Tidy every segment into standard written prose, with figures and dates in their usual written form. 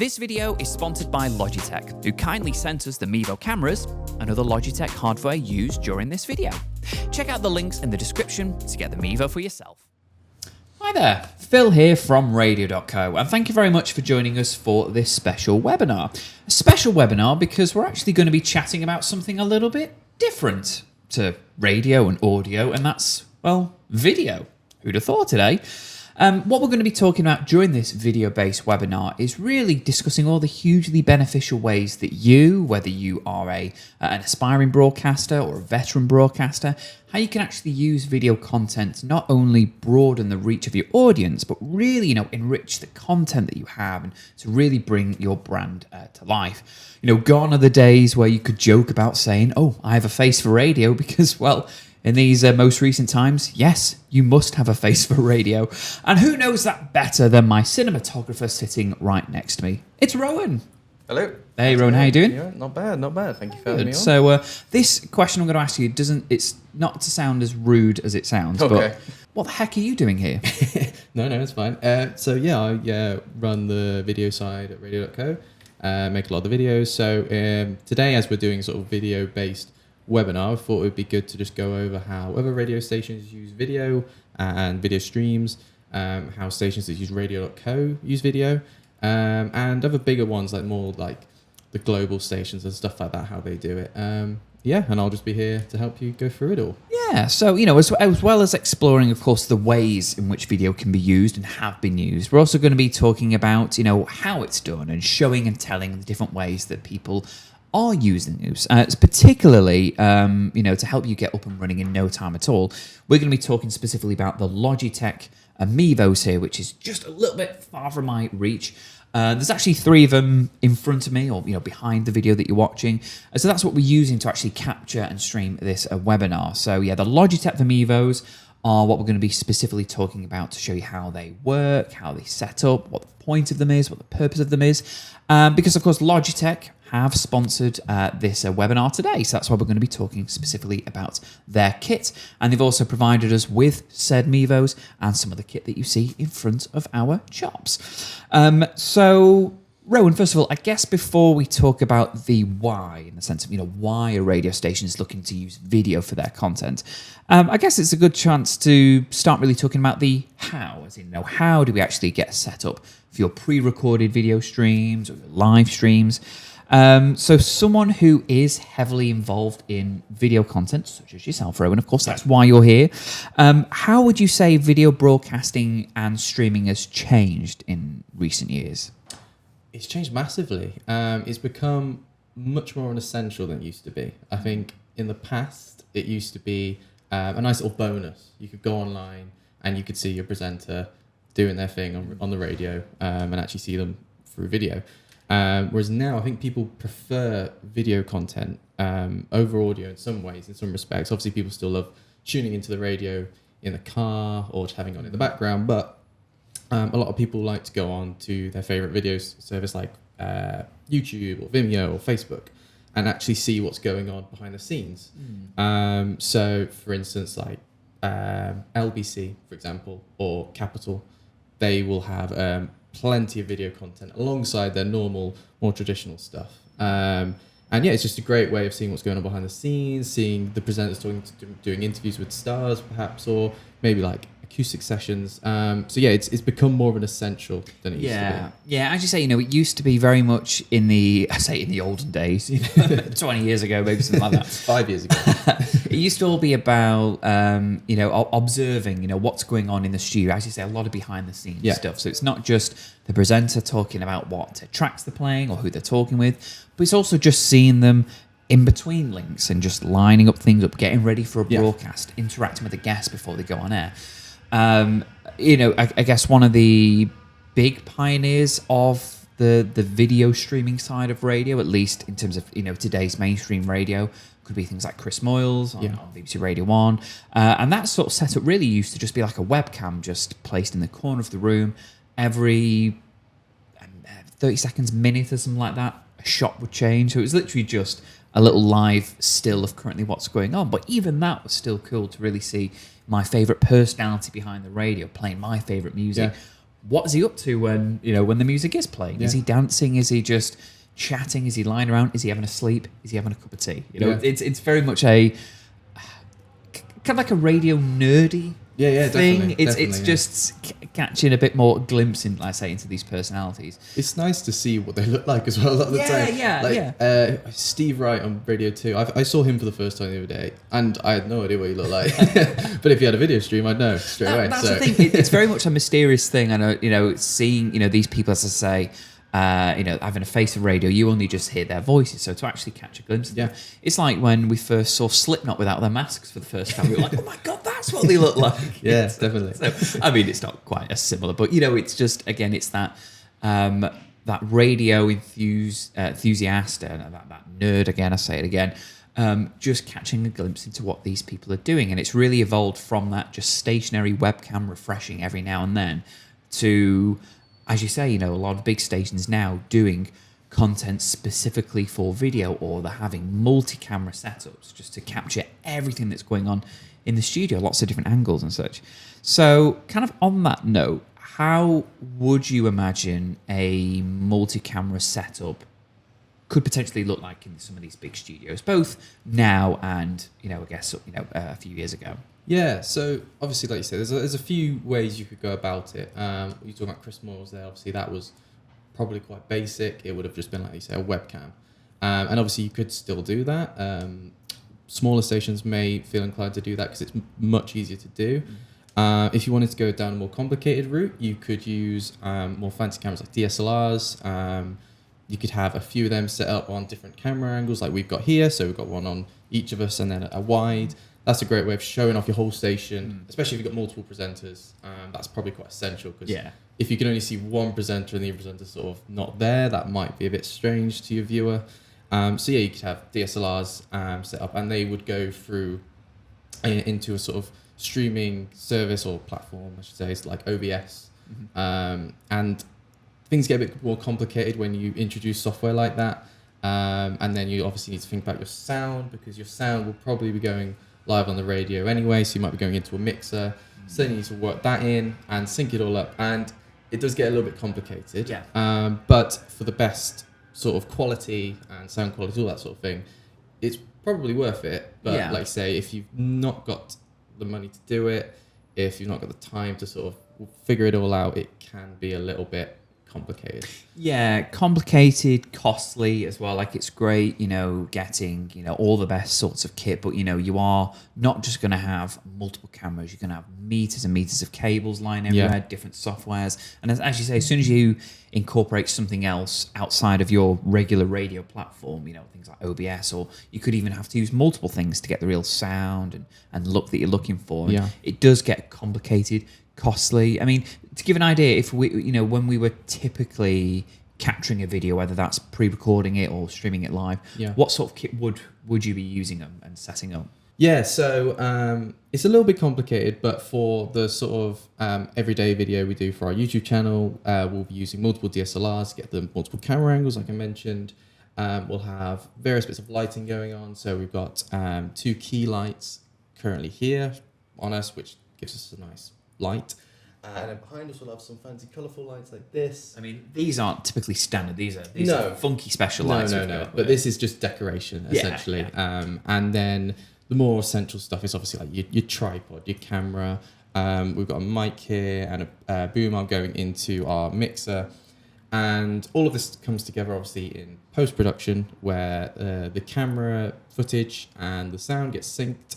This video is sponsored by Logitech, who kindly sent us the Mevo Cameras and other Logitech hardware used during this video. Check out the links in the description to get the Mevo for yourself. Hi there, Phil here from Radio.co, and thank you very much for joining us for this special webinar. A special webinar because we're actually going to be chatting about something a little bit different to radio and audio, and that's, well, video. Who'd have thought today? What we're going to be talking about during this video-based webinar is really discussing all the hugely beneficial ways that you, whether you are an aspiring broadcaster or a veteran broadcaster, how you can actually use video content to not only broaden the reach of your audience, but really, enrich the content that you have and to really bring your brand to life. Gone are the days where you could joke about saying, "Oh, I have a face for radio," because, well, in these most recent times, yes, you must have a face for radio. And who knows that better than my cinematographer sitting right next to me? It's Rowan. Hello. Hey, Rowan, how you doing? Yeah, not bad. Thank you for having me on. So this question I'm going to ask you, it's not to sound as rude as it sounds, but what the heck are you doing here? No, it's fine. I run the video side at Radio.co, make a lot of the videos. So today, as we're doing sort of video-based webinar, I thought it would be good to just go over how other radio stations use video and video streams, how stations that use Radio.co use video, and other bigger ones like the global stations and stuff like that, how they do it. And I'll just be here to help you go through it all. Yeah, so, as well as exploring, of course, the ways in which video can be used and have been used, we're also going to be talking about, how it's done and showing and telling the different ways that people are using this. It's particularly, to help you get up and running in no time at all. We're going to be talking specifically about the Logitech Mevos here, which is just a little bit far from my reach. There's actually 3 of them in front of me, or behind the video that you're watching. So that's what we're using to actually capture and stream this webinar. So yeah, the Logitech Mevos are what we're going to be specifically talking about to show you how they work, how they set up, what the point of them is, what the purpose of them is. Because of course Logitech have sponsored this webinar today. So that's why we're going to be talking specifically about their kit. And they've also provided us with said Mevos and some of the kit that you see in front of our chops. So, Rowan, first of all, I guess before we talk about the why, in the sense of, why a radio station is looking to use video for their content, I guess it's a good chance to start really talking about the how, as in, how do we actually get set up for your pre-recorded video streams or your live streams? So someone who is heavily involved in video content, such as yourself, Rowan, of course, that's why you're here. How would you say video broadcasting and streaming has changed in recent years? It's changed massively. It's become much more an essential than it used to be. I think in the past, it used to be a nice little bonus. You could go online and you could see your presenter doing their thing on the radio and actually see them through video. Whereas now I think people prefer video content over audio in some ways, in some respects. Obviously, people still love tuning into the radio in the car or just having it on in the background, but a lot of people like to go on to their favorite video service like YouTube or Vimeo or Facebook and actually see what's going on behind the scenes. So, for instance, like LBC, for example, or Capital, they will have plenty of video content alongside their normal, more traditional stuff. It's just a great way of seeing what's going on behind the scenes, seeing the presenters doing interviews with stars, perhaps, or maybe like acoustic sessions. It's become more of an essential than it used to be. Yeah, as you say, it used to be very much in the olden days, 20 years ago, maybe something like that. 5 years ago. It used to all be about, observing, what's going on in the studio. As you say, a lot of behind the scenes stuff. So it's not just the presenter talking about what tracks they're playing or who they're talking with, but it's also just seeing them in between links and just lining up things up, getting ready for a broadcast, interacting with the guests before they go on air. I guess one of the big pioneers of the video streaming side of radio, at least in terms of today's mainstream radio, could be things like Chris Moyles on BBC Radio 1. And that sort of setup really used to just be like a webcam just placed in the corner of the room. Every 30 seconds, minute or something like that, a shot would change. So it was literally just a little live still of currently what's going on. But even that was still cool to really see my favourite personality behind the radio playing my favourite music what is he up to when when the music is playing? Is he dancing? Is he just chatting? Is he lying around? Is he having a sleep? Is he having a cup of tea? It's very much a kind of like a radio nerdy thing. It's just catching a bit more glimpse in, like I say, into these personalities. It's nice to see what they look like as well a lot of the time. Steve Wright on Radio.co. I saw him for the first time the other day, and I had no idea what he looked like. But if he had a video stream, I'd know straight away. That's the thing. It's very much a mysterious thing. I know, seeing these people, as I say. Having a face of radio, you only just hear their voices. So to actually catch a glimpse of them, it's like when we first saw Slipknot without their masks for the first time. We were like, oh my God, that's what they look like. Yeah, definitely. So, I mean, it's not quite as similar, but, it's just, again, it's that that radio enthusiast, that nerd, again, I say it again, just catching a glimpse into what these people are doing. And it's really evolved from that just stationary webcam refreshing every now and then to... As you say, a lot of big stations now doing content specifically for video, or they're having multi-camera setups just to capture everything that's going on in the studio, lots of different angles and such. So kind of on that note, how would you imagine a multi-camera setup could potentially look like in some of these big studios, both now and, I guess, a few years ago? Yeah, so obviously, like you said, there's a few ways you could go about it. You're talking about Chris Moore's there. Obviously, that was probably quite basic. It would have just been, like you say, a webcam. And obviously, you could still do that. Smaller stations may feel inclined to do that because it's much easier to do. If you wanted to go down a more complicated route, you could use more fancy cameras like DSLRs. You could have a few of them set up on different camera angles like we've got here. So we've got one on each of us and then a wide. That's a great way of showing off your whole station, especially if you've got multiple presenters. That's probably quite essential because if you can only see one presenter and the other presenter's sort of not there, that might be a bit strange to your viewer. You could have DSLRs set up, and they would go through into a sort of streaming service or platform, I should say, it's like OBS. And things get a bit more complicated when you introduce software like that. And then you obviously need to think about your sound, because your sound will probably be going live on the radio anyway, so you might be going into a mixer. So you need to work that in and sync it all up, and it does get a little bit complicated. But for the best sort of quality and sound quality, all that sort of thing, it's probably worth it. But like I say, if you've not got the money to do it, if you've not got the time to sort of figure it all out, it can be a little bit complicated. Complicated, costly as well. Like, it's great, getting, all the best sorts of kit, but, you are not just going to have multiple cameras. You're going to have meters and meters of cables lying everywhere, different softwares. And as you say, as soon as you incorporate something else outside of your regular radio platform, things like OBS, or you could even have to use multiple things to get the real sound and look that you're looking for. It does get complicated, costly. I mean, to give an idea, if we, when we were typically capturing a video, whether that's pre-recording it or streaming it live, what sort of kit would you be using and setting up? So it's a little bit complicated, but for the sort of everyday video we do for our YouTube channel, we'll be using multiple DSLRs to get the multiple camera angles, like I mentioned. We'll have various bits of lighting going on. So we've got 2 key lights currently here on us, which gives us a nice light. And then behind us we'll have some fancy colourful lights like this. I mean, these aren't typically standard. These are funky special lights. No. But this is just decoration, essentially. And then the more essential stuff is obviously like your tripod, your camera. We've got a mic here and a boom arm going into our mixer. And all of this comes together obviously in post-production, where the camera footage and the sound gets synced.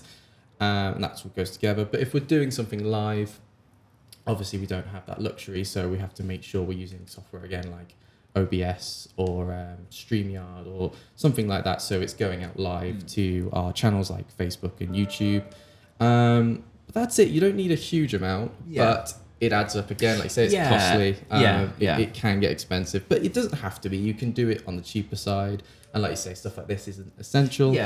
And that's what goes together. But if we're doing something live, obviously we don't have that luxury, so we have to make sure we're using software again like OBS or StreamYard or something like that, so it's going out live to our channels like Facebook and YouTube. But that's it. You don't need a huge amount, but it adds up again. Like I say, it's costly. It can get expensive, but it doesn't have to be. You can do it on the cheaper side. And like you say, stuff like this isn't essential.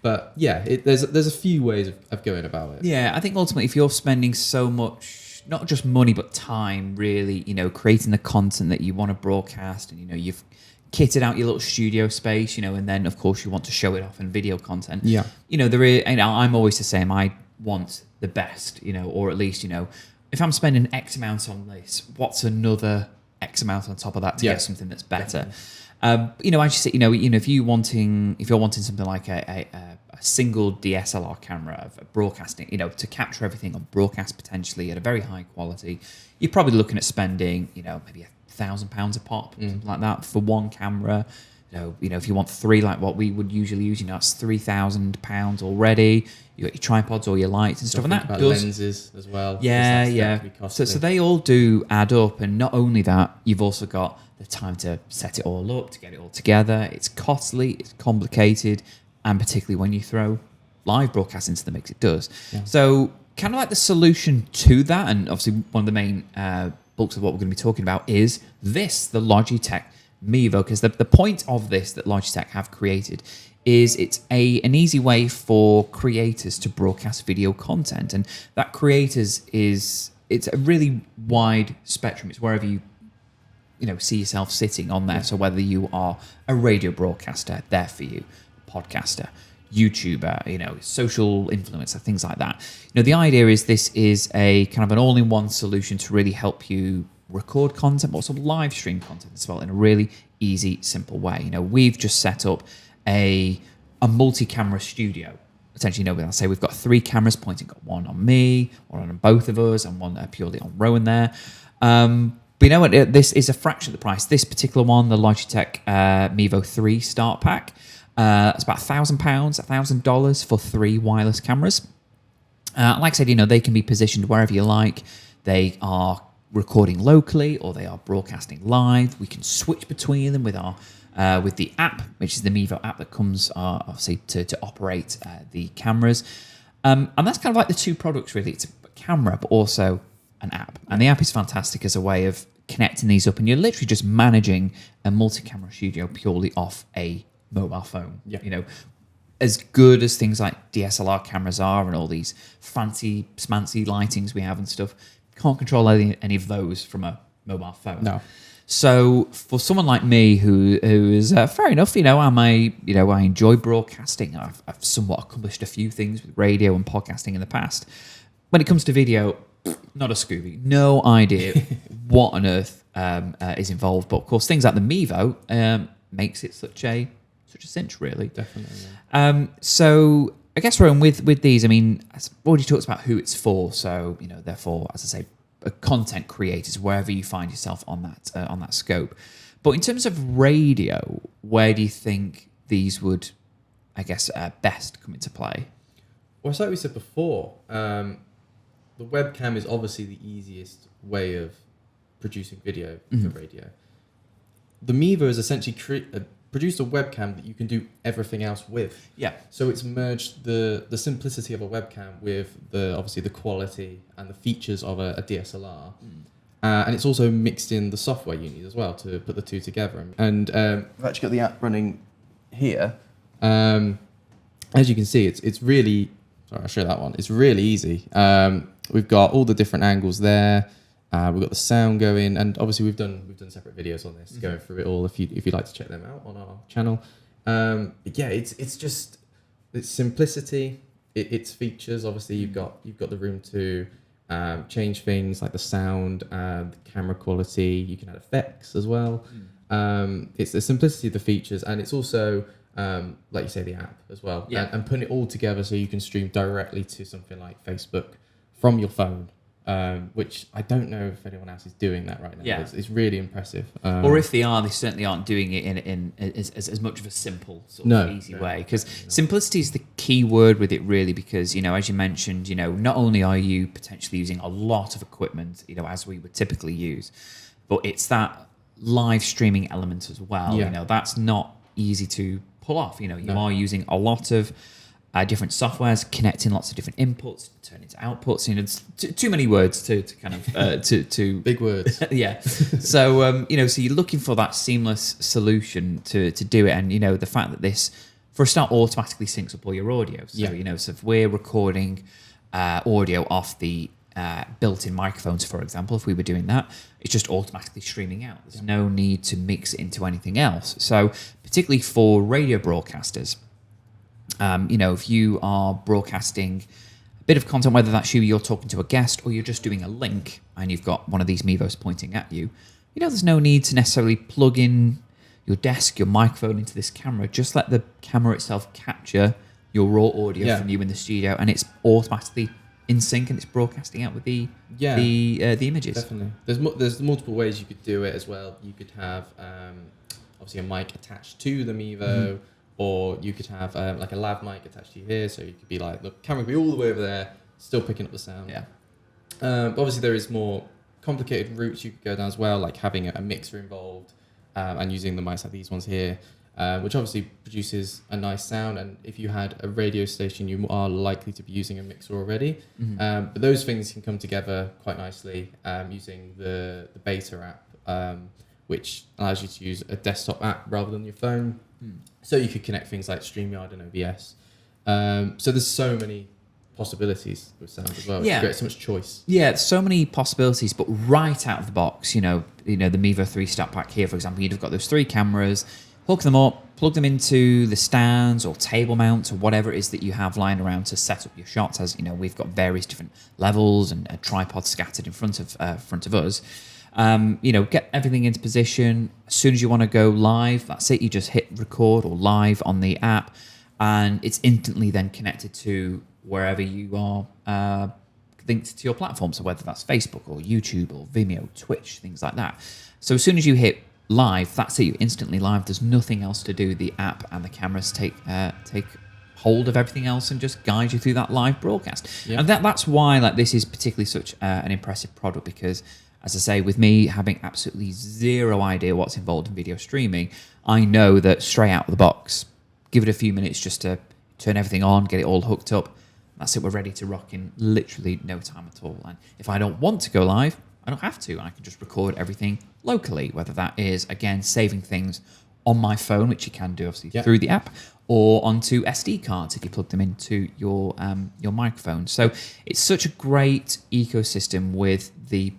But there's a few ways of going about it. I think ultimately, if you're spending so much, not just money but time, really, creating the content that you want to broadcast, and you've kitted out your little studio space, and then of course you want to show it off in video content. There is, I'm always the same. I want the best, or at least if I'm spending X amount on this, what's another X amount on top of that to get something that's better? You know, as you say, you know, if you're wanting something like a single DSLR camera of broadcasting, you know, to capture everything on broadcast potentially at a very high quality, you're probably looking at spending, you know, maybe £1,000 a pop, something like that for one camera. You know, if you want 3 like what we would usually use, you know, that's £3,000 already. You got your tripods or your lights and stuff, and that does lenses as well. Yeah. So they all do add up, and not only that, you've also got the time to set it all up, to get it all together. It's costly, it's complicated, and particularly when you throw live broadcast into the mix, it does. Yeah. So kind of like the solution to that, and obviously one of the main bulks of what we're going to be talking about is this, the Logitech Mevo, because the point of this that Logitech have created is it's an easy way for creators to broadcast video content, and that creators it's a really wide spectrum. It's wherever you know see yourself sitting on there. So whether you are a radio broadcaster, there for you, podcaster, YouTuber, you know, social influencer, things like that. You know, the idea is this is a kind of an all-in-one solution to really help you record content, but also live stream content as well in a really easy, simple way. You know, we've just set up a multi-camera studio. Essentially, you know, I'll say we've got 3 cameras pointing, got one on me, one on both of us, and one purely on Rowan there. But you know what? This is a fraction of the price. This particular one, the Logitech Mevo 3 Start Pack, it's about £1,000, $1,000 for 3 wireless cameras. Like I said, you know, they can be positioned wherever you like. They are recording locally or they are broadcasting live. We can switch between them with our with the app, which is the Mevo app that comes obviously to operate the cameras. And that's kind of like the 2 products really. It's a camera, but also an app. And the app is fantastic as a way of connecting these up, and you're literally just managing a multi-camera studio purely off a mobile phone. Yeah. You know, as good as things like DSLR cameras are and all these fancy smancy lightings we have and stuff, can't control any of those from a mobile phone. No. So for someone like me who is fair enough, you know, I enjoy broadcasting. I've somewhat accomplished a few things with radio and podcasting in the past. When it comes to video, not a Scooby, no idea what on earth is involved. But of course, things like the Mevo makes it such a cinch, really. Definitely. Yeah. So I guess, Rowan, with these, I mean, I've already talked about who it's for. So, you know, therefore, as I say, content creators, wherever you find yourself on that scope. But in terms of radio, where do you think these would, I guess, best come into play? Well, it's like we said before, the webcam is obviously the easiest way of producing video for radio. The Mevo is essentially produced a webcam that you can do everything else with. Yeah. So it's merged the simplicity of a webcam with obviously the quality and the features of a DSLR. And it's also mixed in the software you need as well to put the 2 together. And I've actually got the app running here. As you can see, it's really, sorry, I'll show that one. It's really easy. We've got all the different angles there. We've got the sound going, and obviously we've done separate videos on this, going through it all. If you'd like to check them out on our channel, but yeah, it's just its simplicity, its features. Obviously, you've got the room to change things like the sound, the camera quality. You can add effects as well. It's the simplicity of the features, and it's also like you say, the app as well. Yeah. And putting it all together so you can stream directly to something like Facebook from your phone. Which I don't know if anyone else is doing that right now. Yeah. It's really impressive. Or if they are, they certainly aren't doing it in as much of a simple sort of easy way. Because simplicity is the key word with it, really. Because, you know, as you mentioned, you know, not only are you potentially using a lot of equipment, you know, as we would typically use, but it's that live streaming element as well. Yeah. You know, that's not easy to pull off. You know, you are using a lot of different softwares, connecting lots of different inputs, turning to outputs. You know, it's too many words to kind of to big words. Yeah. So you know, so you're looking for that seamless solution to do it, and you know, the fact that this, for a start, automatically syncs up all your audio. So you know, so if we're recording audio off the built-in microphones, for example, if we were doing that, it's just automatically streaming out. There's no need to mix it into anything else. So particularly for radio broadcasters. You know, if you are broadcasting bit of content, whether that's you're talking to a guest or you're just doing a link and you've got one of these Mevos pointing at you, there's no need to necessarily plug in your desk, your microphone into this camera. Just let the camera itself capture your raw audio from you in the studio, and it's automatically in sync and it's broadcasting out with the images. Definitely. There's multiple ways you could do it as well. You could have obviously a mic attached to the Mevo, or you could have like a lav mic attached to you here, so you could be like, the camera could be all the way over there, still picking up the sound. Yeah. But obviously there is more complicated routes you could go down as well, like having a mixer involved and using the mics like these ones here, which obviously produces a nice sound. And if you had a radio station, you are likely to be using a mixer already. But those things can come together quite nicely using the Beta app, which allows you to use a desktop app rather than your phone. So you could connect things like StreamYard and OBS. So there's so many possibilities with sound as well. It's great, so much choice. Yeah, so many possibilities, but right out of the box, the Mevo 3 Start Pack here, for example, you've got those 3 cameras, hook them up, plug them into the stands or table mounts or whatever it is that you have lying around to set up your shots. As we've got various different levels and a tripod scattered in front of us. Get everything into position. As soon as you want to go live, that's it. You just hit record or live on the app, and it's instantly then connected to wherever you are linked to your platform. So whether that's Facebook or YouTube or Vimeo, Twitch, things like that. So as soon as you hit live, that's it. You're instantly live. There's nothing else to do. The app and the cameras take hold of everything else and just guide you through that live broadcast. Yep. And that's why this is particularly such an impressive product, because, as I say, with me having absolutely zero idea what's involved in video streaming, I know that straight out of the box, give it a few minutes just to turn everything on, get it all hooked up. That's it. We're ready to rock in literally no time at all. And if I don't want to go live, I don't have to. I can just record everything locally, whether that is, again, saving things on my phone, which you can do obviously through the app, or onto SD cards if you plug them into your microphone. So it's such a great ecosystem, with the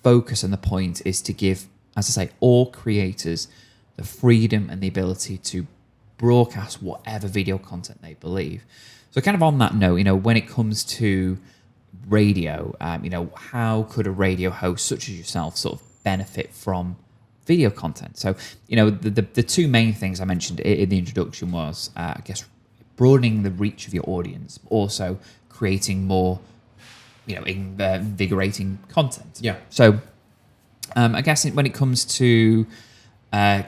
focus and the point is to give, as I say, all creators the freedom and the ability to broadcast whatever video content they believe. So kind of on that note, when it comes to radio, how could a radio host such as yourself sort of benefit from video content? So, the 2 main things I mentioned in the introduction was, I guess, broadening the reach of your audience, but also creating more, invigorating content. Yeah. So, I guess when it comes to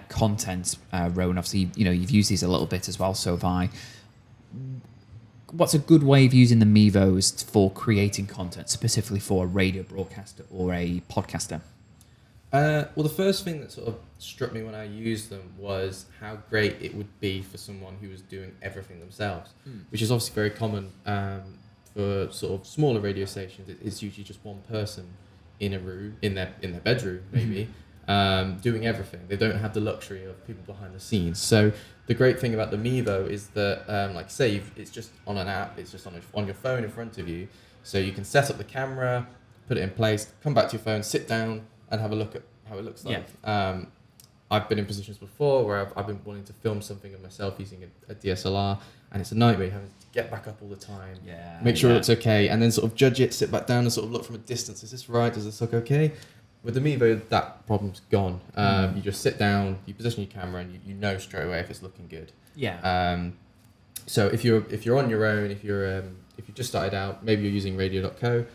content, Rowan, obviously, you've used these a little bit as well, so have I. What's a good way of using the Mevos for creating content, specifically for a radio broadcaster or a podcaster? Well, the first thing that sort of struck me when I used them was how great it would be for someone who was doing everything themselves, which is obviously very common for sort of smaller radio stations. It's usually just one person in a room, in their bedroom, maybe, doing everything. They don't have the luxury of people behind the scenes. So the great thing about the Mevo is that, like say, it's just on an app, it's just on your phone in front of you. So you can set up the camera, put it in place, come back to your phone, sit down, and have a look at how it looks like. Yeah. I've been in positions before where I've been wanting to film something of myself using a DSLR, and it's a nightmare having to get back up all the time, make sure it looks okay, and then sort of judge it, sit back down and sort of look from a distance. Is this right? Does this look okay? With the Mevo, that problem's gone. You just sit down, you position your camera, and you know straight away if it's looking good. Yeah. So if you're on your own, if you just started out, maybe you're using Radio.co,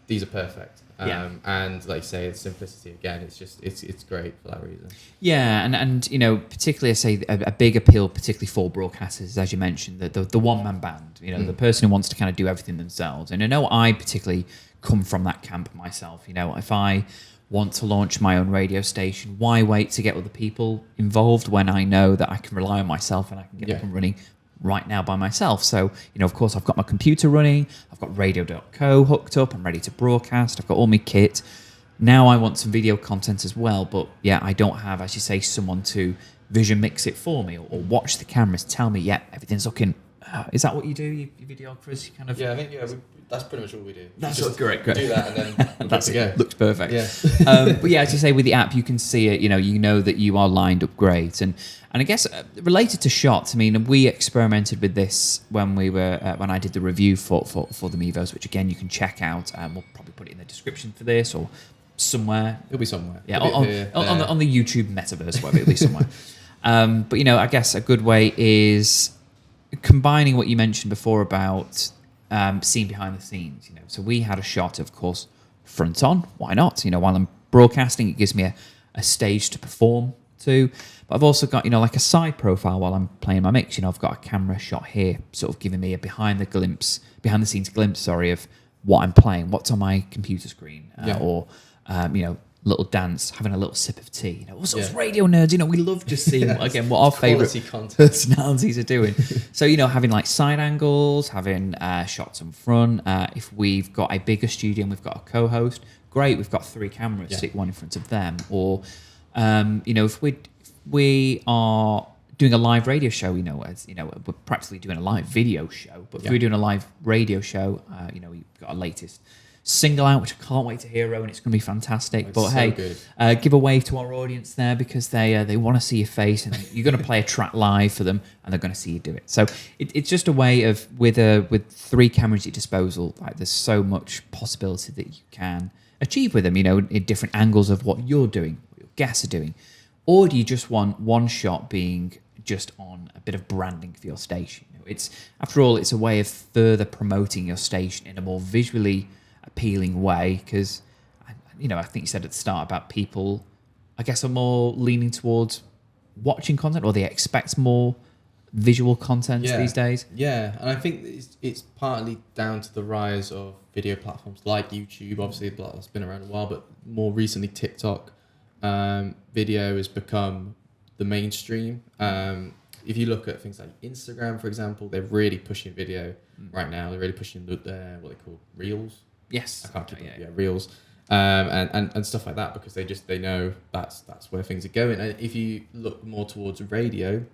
these are perfect. And like you say, it's simplicity again. It's just it's great for that reason. Yeah, and particularly I say a big appeal, particularly for broadcasters, as you mentioned, the one man band. The person who wants to kind of do everything themselves. And I know I particularly come from that camp myself. If I want to launch my own radio station, why wait to get other people involved when I know that I can rely on myself and I can get up and running right now by myself? So, of course, I've got my computer running, I've got Radio.co hooked up, I'm ready to broadcast, I've got all my kit. Now I want some video content as well, but I don't have, as you say, someone to vision mix it for me or watch the cameras, tell me, everything's looking Is that what you do? You videographers, you kind of. Yeah, I think that's pretty much all we do. That's just great. do that, and then we're That's good to go. Looks perfect. Yeah. But yeah, as you say, with the app, you can see it. You know that you are lined up great, and I guess related to shots. I mean, we experimented with this when we were when I did the review for the Mevos, which again you can check out. We'll probably put it in the description for this or somewhere. It'll be somewhere. Yeah, on the YouTube metaverse, whatever, it'll be somewhere. But I guess a good way is combining what you mentioned before about seeing behind the scenes. So we had a shot, of course, front on. Why not? While I'm broadcasting, it gives me a stage to perform to. But I've also got like a side profile while I'm playing my mix. I've got a camera shot here, sort of giving me a behind the scenes glimpse, of what I'm playing, what's on my computer screen, or little dance, having a little sip of tea. Also, as radio nerds, we love just seeing again what our favorite personalities are doing. So having like side angles, having shots in front. If we've got a bigger studio and we've got a co-host, great. We've got 3 cameras, stick one in front of them. Or if we are doing a live radio show, we're practically doing a live video show. But if we're doing a live radio show, we've got our latest single out, which I can't wait to hear, Rowan. It's going to be fantastic. It's but so hey, give a wave to our audience there, because they want to see your face, and you're going to play a track live for them, and they're going to see you do it. So it's just a way of with 3 cameras at your disposal. Like, there's so much possibility that you can achieve with them. In different angles of what you're doing, what your guests are doing, or do you just want one shot being just on a bit of branding for your station? It's, after all, it's a way of further promoting your station in a more visually appealing way, because I think you said at the start about people, I guess, are more leaning towards watching content, or they expect more visual content these days. Yeah, and I think it's partly down to the rise of video platforms like YouTube. Obviously, it's been around a while, but more recently TikTok video has become the mainstream. If you look at things like Instagram, for example, they're really pushing video right now. They're really pushing what they call reels. Yes, I can't keep reels, and stuff like that, because they know that's where things are going. And if you look more towards radio,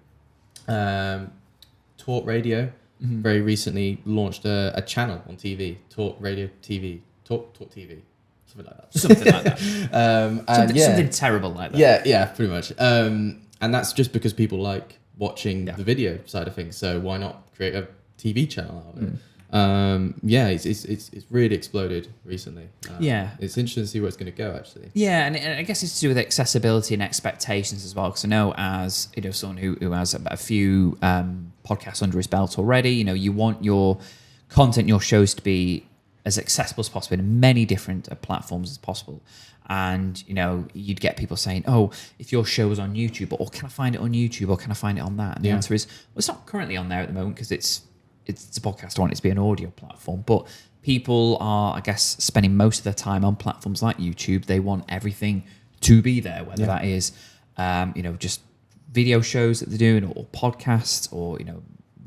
Talk Radio very recently launched a channel on TV, Talk Radio TV, Talk TV, something like that. Something like that. Something terrible like that. Yeah, pretty much. And that's just because people like watching the video side of things. So why not create a TV channel out of it? It's really exploded recently. It's interesting to see where it's going to go, actually. Yeah, and I guess it's to do with accessibility and expectations as well. Because I know, as someone who has a few podcasts under his belt already, you want your content, your shows to be as accessible as possible in many different platforms as possible. And you'd get people saying, "Oh, if your show was on YouTube, or can I find it on YouTube, or can I find it on that?" And the answer is, well, it's not currently on there at the moment, because it's a podcast. I want it to be an audio platform, but people are, I guess, spending most of their time on platforms like YouTube. They want everything to be there, whether that is, just video shows that they're doing, or podcasts, or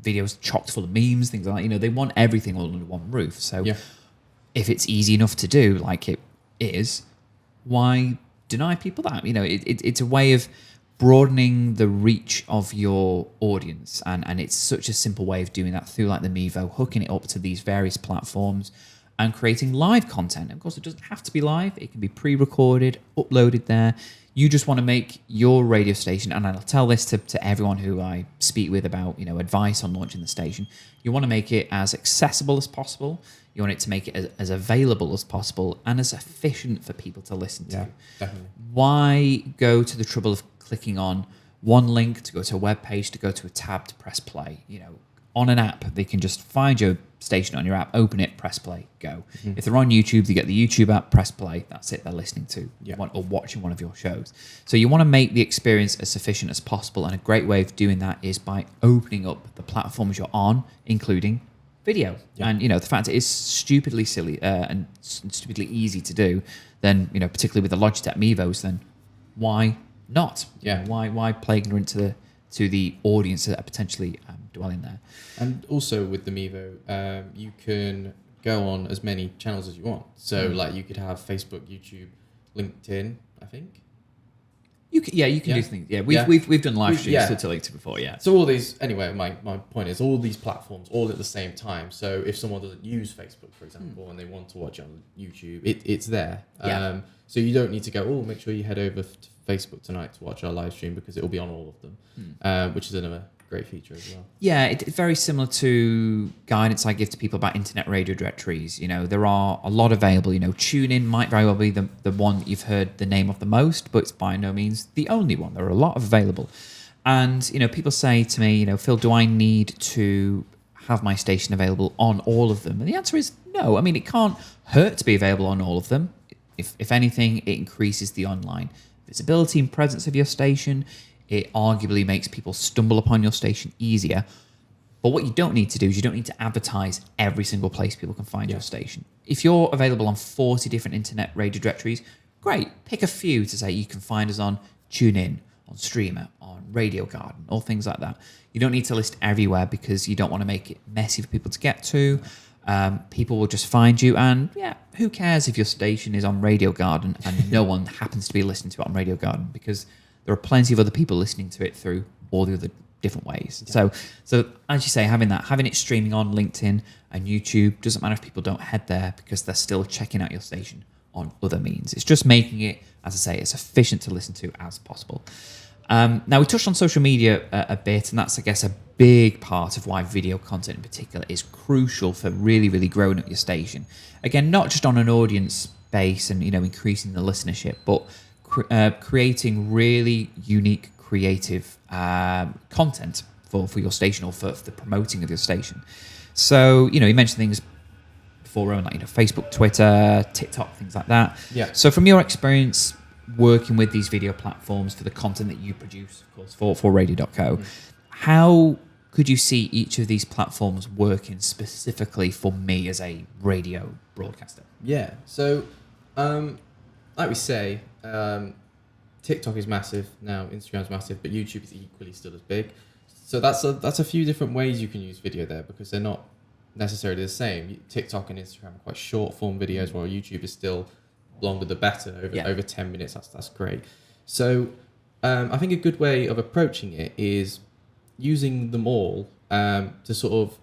videos chocked full of memes, things like that. They want everything all under one roof. So if it's easy enough to do, like it is, why deny people that? It's a way of broadening the reach of your audience, and it's such a simple way of doing that through like the Mevo, hooking it up to these various platforms and creating live content. Of course, it doesn't have to be live. It can be pre-recorded, uploaded there. You just want to make your radio station, and I'll tell this to everyone who I speak with about advice on launching the station. You want to make it as accessible as possible. You want it to make it as available as possible and as efficient for people to listen to. Yeah, definitely. Why go to the trouble of clicking on one link to go to a web page, to go to a tab to press play? On an app, they can just find your station on your app, open it, press play, go. If they're on YouTube, they get the YouTube app, press play. That's it. They're listening to or watching one of your shows. So you want to make the experience as sufficient as possible, and a great way of doing that is by opening up the platforms you're on, including video. And the fact it is stupidly silly and stupidly easy to do, then particularly with the Logitech Mevos, then why not? Why play ignorant to the audience that are potentially dwelling there? And also with the Mevo, you can go on as many channels as you want. So like you could have Facebook, YouTube, LinkedIn, I think. You can do things. Yeah, we've done live streams to Logitech before. Yeah. So all these, anyway, my point is all these platforms all at the same time. So if someone doesn't use Facebook, for example, and they want to watch it on YouTube, it's there. Yeah. So you don't need to go, make sure you head over to Facebook tonight to watch our live stream because it will be on all of them, which is another great feature as well. Yeah, it's very similar to guidance I give to people about internet radio directories. There are a lot available. TuneIn might very well be the one that you've heard the name of the most, but it's by no means the only one. There are a lot available. And, people say to me, Phil, do I need to have my station available on all of them? And the answer is no. I mean, it can't hurt to be available on all of them. If anything, it increases the online visibility and presence of your station. It arguably makes people stumble upon your station easier. But what you don't need to do is you don't need to advertise every single place people can find your station. If you're available on 40 different internet radio directories, great. Pick a few to say you can find us on TuneIn, on Streamer, on Radio Garden, all things like that. You don't need to list everywhere because you don't want to make it messy for people to get to. People will just find you, and who cares if your station is on Radio Garden and no one happens to be listening to it on Radio Garden, because there are plenty of other people listening to it through all the other different ways. Yeah. So as you say, having it streaming on LinkedIn and YouTube, doesn't matter if people don't head there because they're still checking out your station on other means. It's just making it, as I say, as efficient to listen to as possible. Now, we touched on social media a bit, and that's, I guess, a big part of why video content in particular is crucial for really, really growing up your station. Again, not just on an audience base and, increasing the listenership, but creating really unique, creative content for your station or for the promoting of your station. So, you mentioned things before, Rowan, like Facebook, Twitter, TikTok, things like that. Yeah. So from your experience working with these video platforms for the content that you produce, of course, for Radio.co, how could you see each of these platforms working specifically for me as a radio broadcaster? Yeah. So, like we say, TikTok is massive now, Instagram's massive, but YouTube is equally still as big. So that's a few different ways you can use video there because they're not necessarily the same. TikTok and Instagram are quite short form videos, while YouTube is still longer the better, over 10 minutes. That's great. So I think a good way of approaching it is using them all to sort of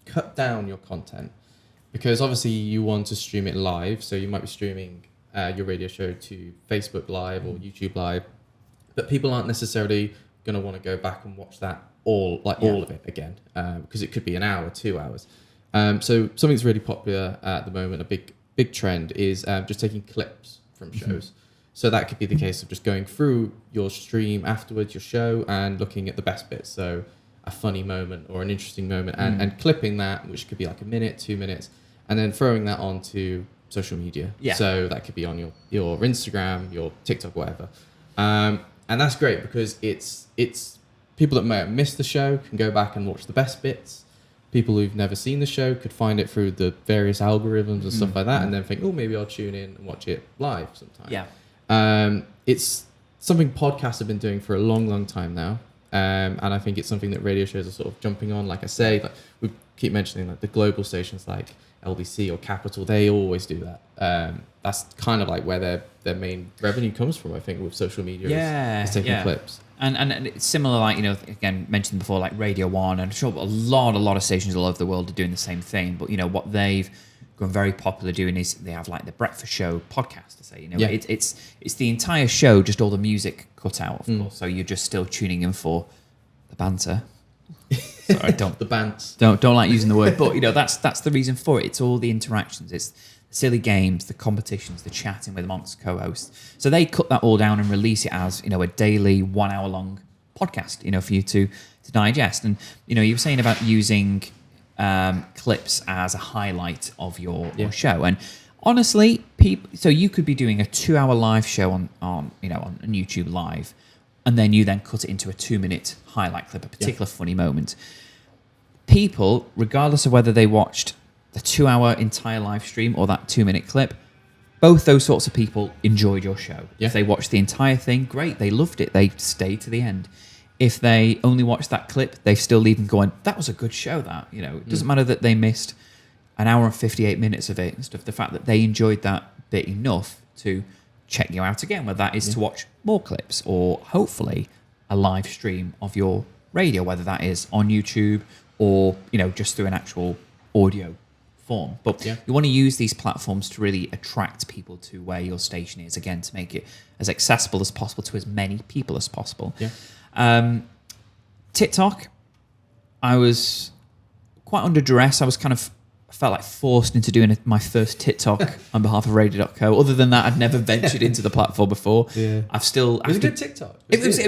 cut down your content, because obviously you want to stream it live, so you might be streaming your radio show to Facebook Live or YouTube Live, but people aren't necessarily going to want to go back and watch that all of it again, because it could be an hour, 2 hours. So something's really popular at the moment, a big trend is just taking clips from shows. So that could be the case of just going through your stream afterwards, your show, and looking at the best bits. So a funny moment or an interesting moment, and clipping that, which could be like a minute, 2 minutes, and then throwing that onto social media. Yeah. So that could be on your Instagram, your TikTok, whatever. And that's great because it's people that may have missed the show can go back and watch the best bits. People who've never seen the show could find it through the various algorithms and stuff like that, and then think, maybe I'll tune in and watch it live sometime. Yeah. It's something podcasts have been doing for a long, long time now. And I think it's something that radio shows are sort of jumping on. Like I say, like we keep mentioning, like the global stations like LBC or Capital, they always do that. That's kind of like where their main revenue comes from, I think, with social media is taking clips. And it's similar, like, again, mentioned before, like Radio 1, and I'm sure a lot of stations all over the world are doing the same thing. But, what they've grown very popular doing is they have, like, the breakfast show podcast to say, it's the entire show, just all the music cut out, of course. So you're just still tuning in for the banter. Sorry, the bants. Don't like using the word, but, that's the reason for it. It's all the interactions. It's silly games, the competitions, the chatting with amongst co-hosts. So they cut that all down and release it as, a daily 1 hour long podcast, for you to digest. And, you were saying about using clips as a highlight of your show. And honestly, so you could be doing a 2 hour live show on YouTube Live, and then you cut it into a 2 minute highlight clip, a particular funny moment. People, regardless of whether they watched the 2 hour entire live stream or that 2 minute clip, both those sorts of people enjoyed your show. If they watched the entire thing, great, they loved it, they stayed to the end. If they only watched that clip, they still leave and going, that was a good show, that. It doesn't matter that they missed an hour and 58 minutes of it and stuff. The fact that they enjoyed that bit enough to check you out again, whether that is to watch more clips or hopefully a live stream of your radio, whether that is on YouTube or, just through an actual audio form. But you want to use these platforms to really attract people to where your station is, again, to make it as accessible as possible to as many people as possible. TikTok, I was quite under duress. I felt like forced into doing my first TikTok on behalf of Radio.co. Other than that, I'd never ventured into the platform before. I've still... It was a good TikTok. It was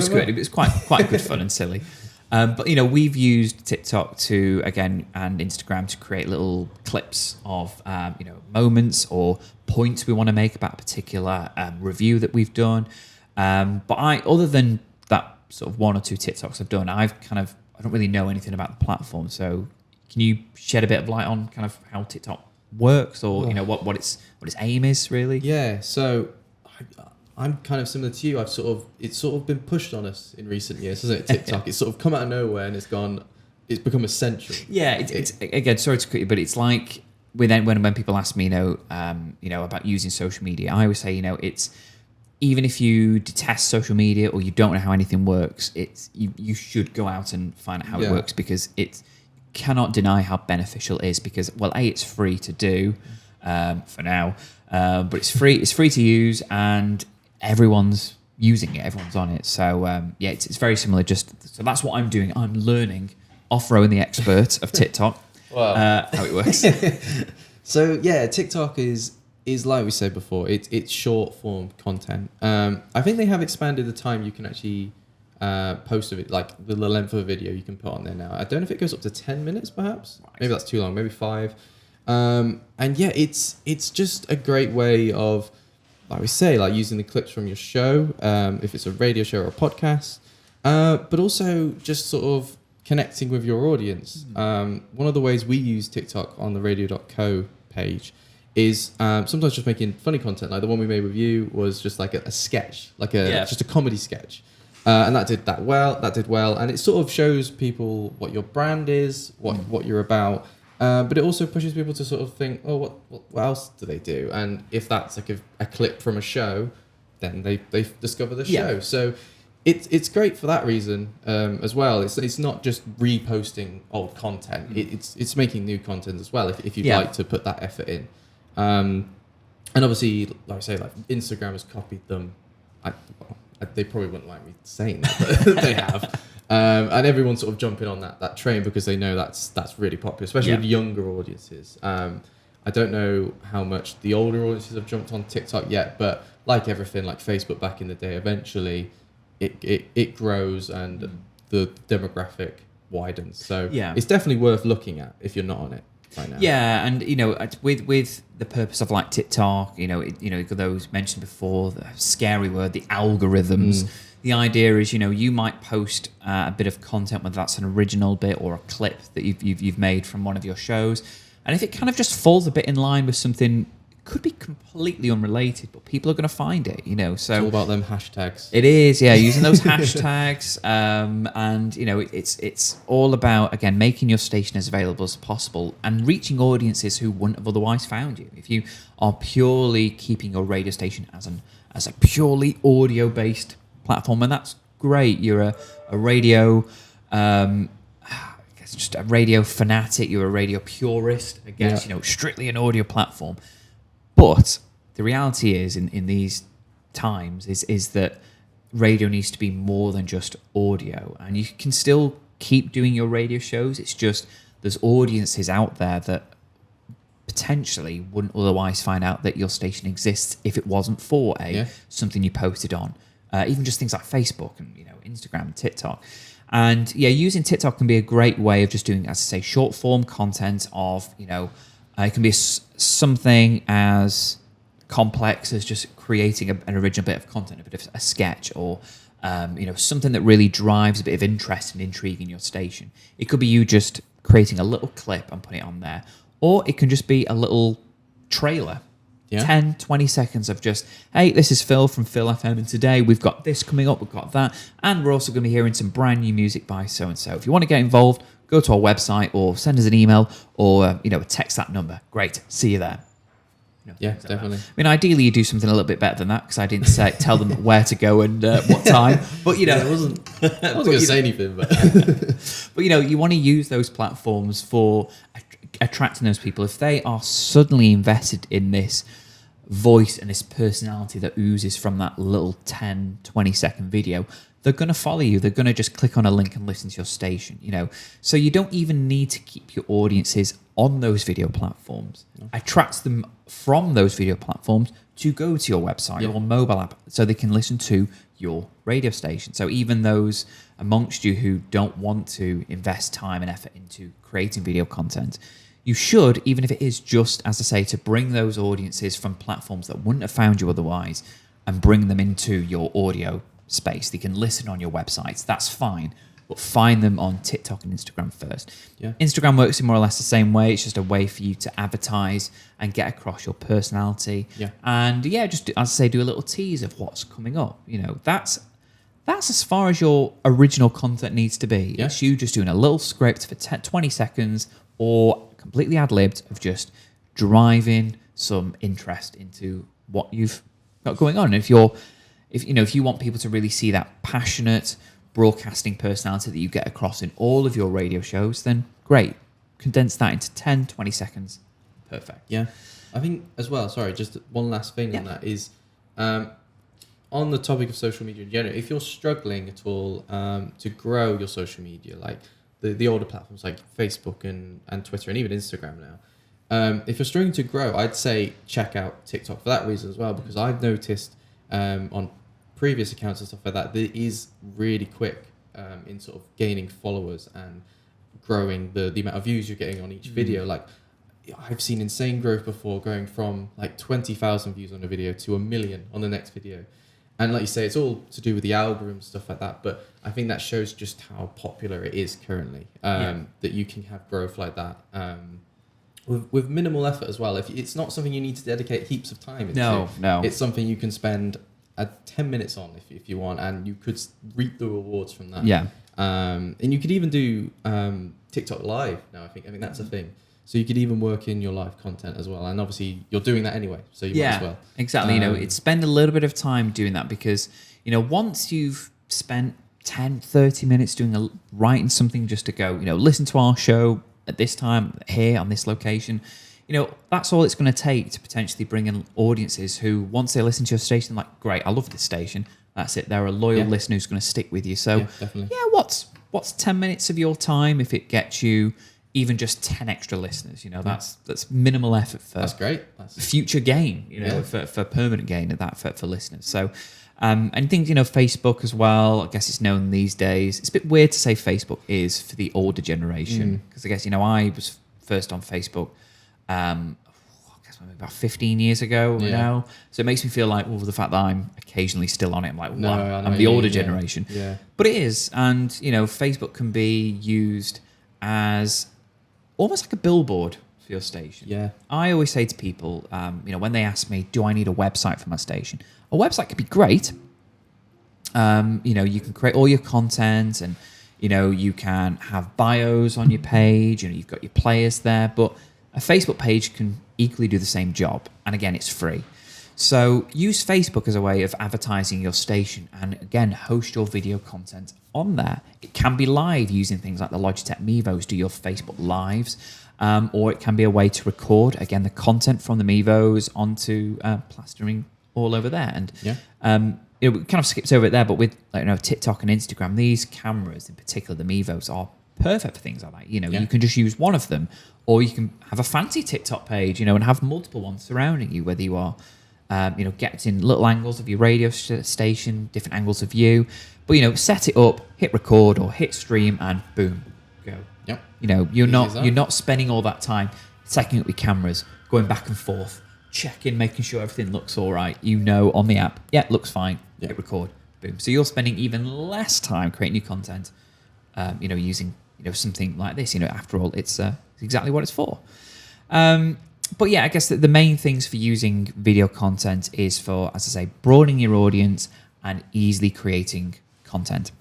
good. It was quite good fun and silly. But, we've used TikTok and Instagram to create little clips of, moments or points we want to make about a particular review that we've done. But other than that sort of one or two TikToks I've done, I don't really know anything about the platform. So can you shed a bit of light on kind of how TikTok works or, what its aim is really? Yeah. So I'm kind of similar to you. It's sort of been pushed on us in recent years, hasn't it? TikTok. It's sort of come out of nowhere and it's become essential. Yeah. It's again, sorry to cut you, but it's like when people ask me, about using social media, I always say, it's, even if you detest social media or you don't know how anything works, you should go out and find out how it works, because it cannot deny how beneficial it is, because, well, A, it's free to do for now, but it's free to use and everyone's using it, everyone's on it. So it's very similar. So that's what I'm doing. I'm learning off Rowan, the expert of TikTok, how it works. So TikTok is like we said before, it's short form content. I think they have expanded the time you can actually post of it, like the length of a video you can put on there now. I don't know if it goes up to 10 minutes perhaps. Right. Maybe that's too long, maybe 5. It's just a great way of, like we say, like using the clips from your show, if it's a radio show or a podcast, but also just sort of connecting with your audience. One of the ways we use TikTok on the Radio.co page is sometimes just making funny content. Like the one we made with you was just like a sketch, just a comedy sketch. And that did well. And it sort of shows people what your brand is, what you're about. But it also pushes people to sort of think, oh, what else do they do? And if that's like a clip from a show, then they discover the show. So it's great for that reason as well. It's not just reposting old content. It's making new content as well if you'd like to put that effort in. And obviously, like I say, like Instagram has copied them. They probably wouldn't like me saying that, but they have. And everyone's sort of jumping on that train because they know that's really popular, especially with younger audiences. I don't know how much the older audiences have jumped on TikTok yet, but like everything, like Facebook back in the day, eventually it grows and the demographic widens. So it's definitely worth looking at if you're not on it right now. Yeah, and with the purpose of like TikTok, those mentioned before, the scary word, the algorithms. The idea is, you might post a bit of content, whether that's an original bit or a clip that you've made from one of your shows, and if it kind of just falls a bit in line with something, it could be completely unrelated, but people are going to find it. So it's all about them hashtags. It is, using those hashtags, and it's all about, again, making your station as available as possible and reaching audiences who wouldn't have otherwise found you. If you are purely keeping your radio station as a purely audio based platform, and that's great. You're a radio, I guess just a radio fanatic. You're a radio purist. I guess strictly an audio platform. But the reality is, in these times, is that radio needs to be more than just audio, and you can still keep doing your radio shows. It's just there's audiences out there that potentially wouldn't otherwise find out that your station exists if it wasn't for something you posted on. Even just things like Facebook and Instagram and TikTok. And using TikTok can be a great way of just doing, as I say, short form content of, it can be something as complex as just creating an original bit of content, a bit of a sketch, or something that really drives a bit of interest and intrigue in your station. It could be you just creating a little clip and putting it on there, or it can just be a little trailer. 10, 20 seconds of just, hey, this is Phil from Phil FM, and today we've got this coming up, we've got that, and we're also going to be hearing some brand new music by so-and-so. If you want to get involved, go to our website or send us an email or, text that number. Great. See you there. Yeah, things like definitely. that. I mean, ideally, you do something a little bit better than that because I didn't tell them where to go and what time. But it wasn't. I wasn't going to say anything, but but you want to use those platforms for attracting those people. If they are suddenly invested in this voice and this personality that oozes from that little 10, 20-second video, they're going to follow you. They're going to just click on a link and listen to your station, So you don't even need to keep your audiences on those video platforms. Attract them from those video platforms to go to your website or mobile app so they can listen to your radio station. So even those amongst you who don't want to invest time and effort into creating video content, you should, even if it is just, as I say, to bring those audiences from platforms that wouldn't have found you otherwise and bring them into your audio space. They can listen on your websites. That's fine. But find them on TikTok and Instagram first. Yeah. Instagram works in more or less the same way. It's just a way for you to advertise and get across your personality. Yeah. And just, as I say, do a little tease of what's coming up. That's as far as your original content needs to be. Yeah. It's you just doing a little script for 20 seconds or completely ad-libbed of just driving some interest into what you've got going on. And if you want people to really see that passionate broadcasting personality that you get across in all of your radio shows, then great. Condense that into 10, 20 seconds. Perfect. Yeah. I think as well, sorry, just one last thing on that is on the topic of social media in general, if you're struggling at all to grow your social media, like the older platforms like Facebook and Twitter and even Instagram now, if you're struggling to grow, I'd say check out TikTok for that reason as well, because I've noticed on previous accounts and stuff like that is really quick in sort of gaining followers and growing the amount of views you're getting on each video. Like I've seen insane growth before, going from like 20,000 views on a video to 1 million on the next video. And like you say, it's all to do with the algorithm, stuff like that. But I think that shows just how popular it is currently, that you can have growth like that with minimal effort as well. If it's not something you need to dedicate heaps of time into. No. It's something you can spend 10 minutes on if you want, and you could reap the rewards from that. Yeah. And you could even do TikTok live now. I think that's a thing. So you could even work in your live content as well. And obviously you're doing that anyway, so you might as well. Exactly. It's spend a little bit of time doing that because, once you've spent 10, 30 minutes writing something just to go, listen to our show at this time here on this location, that's all it's going to take to potentially bring in audiences who, once they listen to your station, like, great, I love this station. That's it. They're a loyal listener who's going to stick with you. So, definitely. What's 10 minutes of your time if it gets you even just 10 extra listeners? That's minimal effort for that's great. Future gain. For permanent gain of that for listeners. So, and things Facebook as well. I guess it's known these days. It's a bit weird to say Facebook is for the older generation because I guess I was first on Facebook. I guess maybe about 15 years ago now. So it makes me feel like, the fact that I'm occasionally still on it, I'm like, I'm the older generation. Yeah. But it is. And, Facebook can be used as almost like a billboard for your station. Yeah. I always say to people, when they ask me, do I need a website for my station? A website could be great. You can create all your content and, you can have bios on your page, you've got your players there, but a Facebook page can equally do the same job. And again, it's free. So use Facebook as a way of advertising your station and, again, host your video content on there. It can be live using things like the Logitech Mevos, do your Facebook lives, or it can be a way to record, again, the content from the Mevos onto plastering all over there. And it kind of skips over it there, but with TikTok and Instagram, these cameras in particular, the Mevos, are perfect for things like that. You can just use one of them, or you can have a fancy TikTok page, and have multiple ones surrounding you, whether you are, getting little angles of your radio station, different angles of view. But, set it up, hit record or hit stream, and boom, go. Yep. You're not spending all that time setting up your cameras, going back and forth, checking, making sure everything looks all right. On the app, looks fine. Yep. Hit record, boom. So you're spending even less time creating new content, using something like this. After all, it's exactly what it's for. But I guess that the main things for using video content is for, as I say, broadening your audience and easily creating content.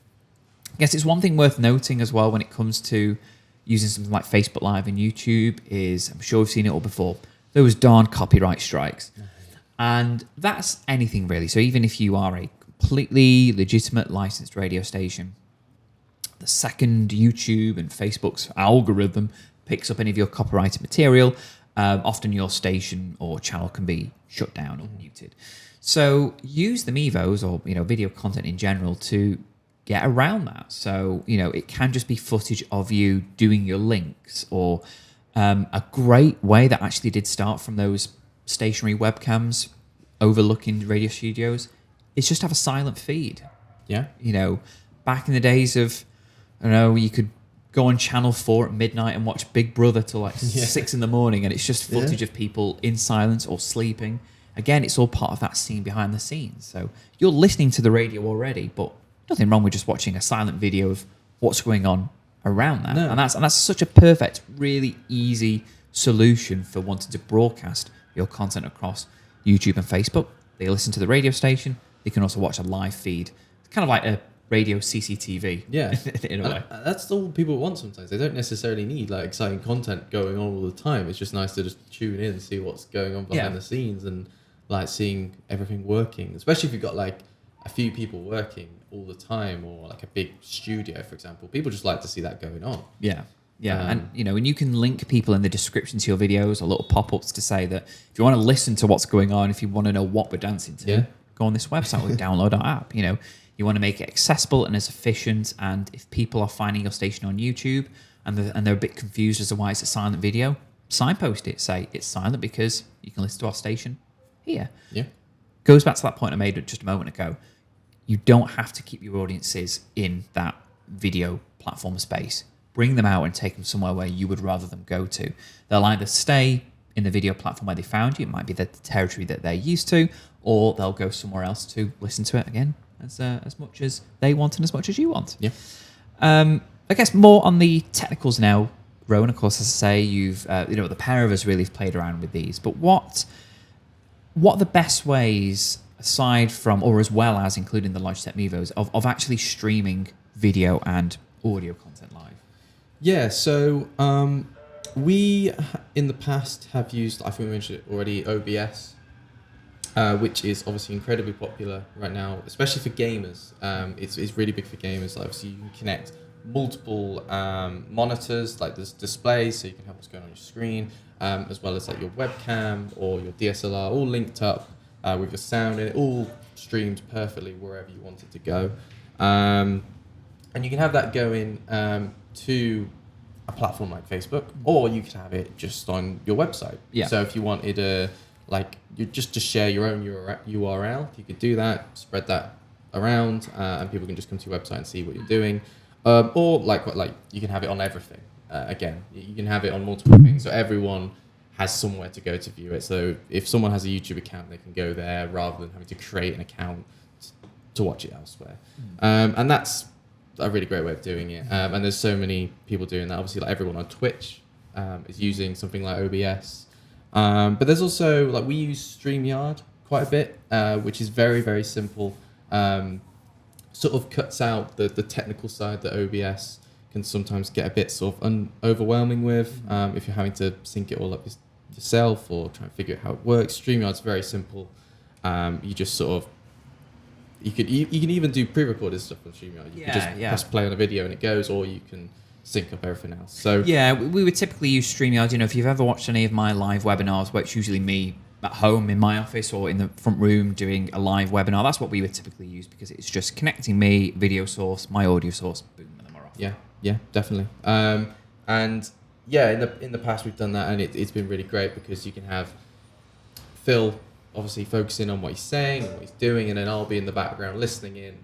I guess it's one thing worth noting as well when it comes to using something like Facebook Live and YouTube is, I'm sure we've seen it all before, those darn copyright strikes. And that's anything really. So even if you are a completely legitimate licensed radio station, the second YouTube and Facebook's algorithm picks up any of your copyrighted material, often your station or channel can be shut down or muted. So use the Mevos or video content in general to get around that. So it can just be footage of you doing your links, or a great way that actually did start from those stationary webcams overlooking radio studios is just have a silent feed. Yeah. Back in the days of, I don't know, you could go on Channel 4 at midnight and watch Big Brother till 6 in the morning, and it's just footage of people in silence or sleeping. Again, it's all part of that scene behind the scenes. So you're listening to the radio already, but nothing wrong with just watching a silent video of what's going on around that. No. And that's such a perfect, really easy solution for wanting to broadcast your content across YouTube and Facebook. They listen to the radio station. They can also watch a live feed. It's kind of like a radio CCTV. Yeah, in a way. That's all people want sometimes. They don't necessarily need exciting content going on all the time. It's just nice to just tune in and see what's going on behind the scenes and seeing everything working. Especially if you've got a few people working all the time, or a big studio, for example. People just like to see that going on. Yeah. Yeah, and you can link people in the description to your videos or little pop-ups to say that if you want to listen to what's going on, if you want to know what we're dancing to, go on this website or download our app. You want to make it accessible and as efficient. And if people are finding your station on YouTube and they're a bit confused as to why it's a silent video, signpost it. Say it's silent because you can listen to our station here. Yeah, goes back to that point I made just a moment ago. You don't have to keep your audiences in that video platform space. Bring them out and take them somewhere where you would rather them go to. They'll either stay in the video platform where they found you, it might be the territory that they're used to, or they'll go somewhere else to listen to it again as much as they want and as much as you want. Yeah. I guess more on the technicals now, Rowan. Of course, as I say, you've the pair of us really have played around with these. But what are the best ways, aside from or as well as including the Logitech Mevos, of actually streaming video and audio content live? Yeah, so we in the past have used, I think we mentioned it already, OBS, which is obviously incredibly popular right now, especially for gamers. It's really big for gamers. Obviously, you can connect multiple monitors, there's displays, so you can have what's going on your screen, as well as your webcam or your DSLR, all linked up with your sound, and it all streams perfectly wherever you want it to go. And you can have that going to a platform like Facebook, or you could have it just on your website. Yeah. So if you wanted you just to share your own URL, you could do that, spread that around, and people can just come to your website and see what you're doing. Or you can have it on everything. Again, you can have it on multiple things, so everyone has somewhere to go to view it. So if someone has a YouTube account, they can go there rather than having to create an account to watch it elsewhere. And that's a really great way of doing it. And there's so many people doing that. Obviously, everyone on Twitch is using something like OBS. But there's also, we use StreamYard quite a bit, which is very, very simple. Sort of cuts out the technical side that OBS can sometimes get a bit sort of overwhelming with, if you're having to sync it all up yourself or try and figure out how it works. StreamYard's very simple. You just sort of, you can even do pre-recorded stuff on StreamYard. You can just press play on a video and it goes, or you can sync up everything else. So yeah, we would typically use StreamYard. If you've ever watched any of my live webinars, where it's usually me at home in my office or in the front room doing a live webinar, that's what we would typically use, because it's just connecting me, video source, my audio source, boom, and then we're off. Yeah, definitely. And yeah, in the past we've done that, and it's been really great, because you can have Phil obviously focusing on what he's saying and what he's doing, and then I'll be in the background listening in,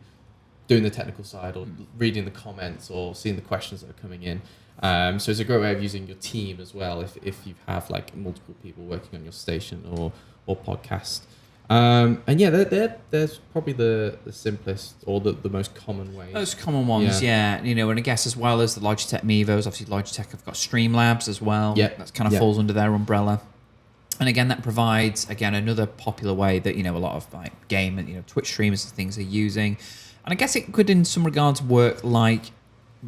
doing the technical side, or reading the comments, or seeing the questions that are coming in. So it's a great way of using your team as well, if you have multiple people working on your station or podcast. And yeah, there's probably the simplest or the most common ways. Those common ones, yeah. And I guess as well as the Logitech Mevos, obviously Logitech have got Streamlabs as well. Yeah, that kind of falls under their umbrella. And again, that provides another popular way that a lot of game and Twitch streamers and things are using. And I guess it could, in some regards, work like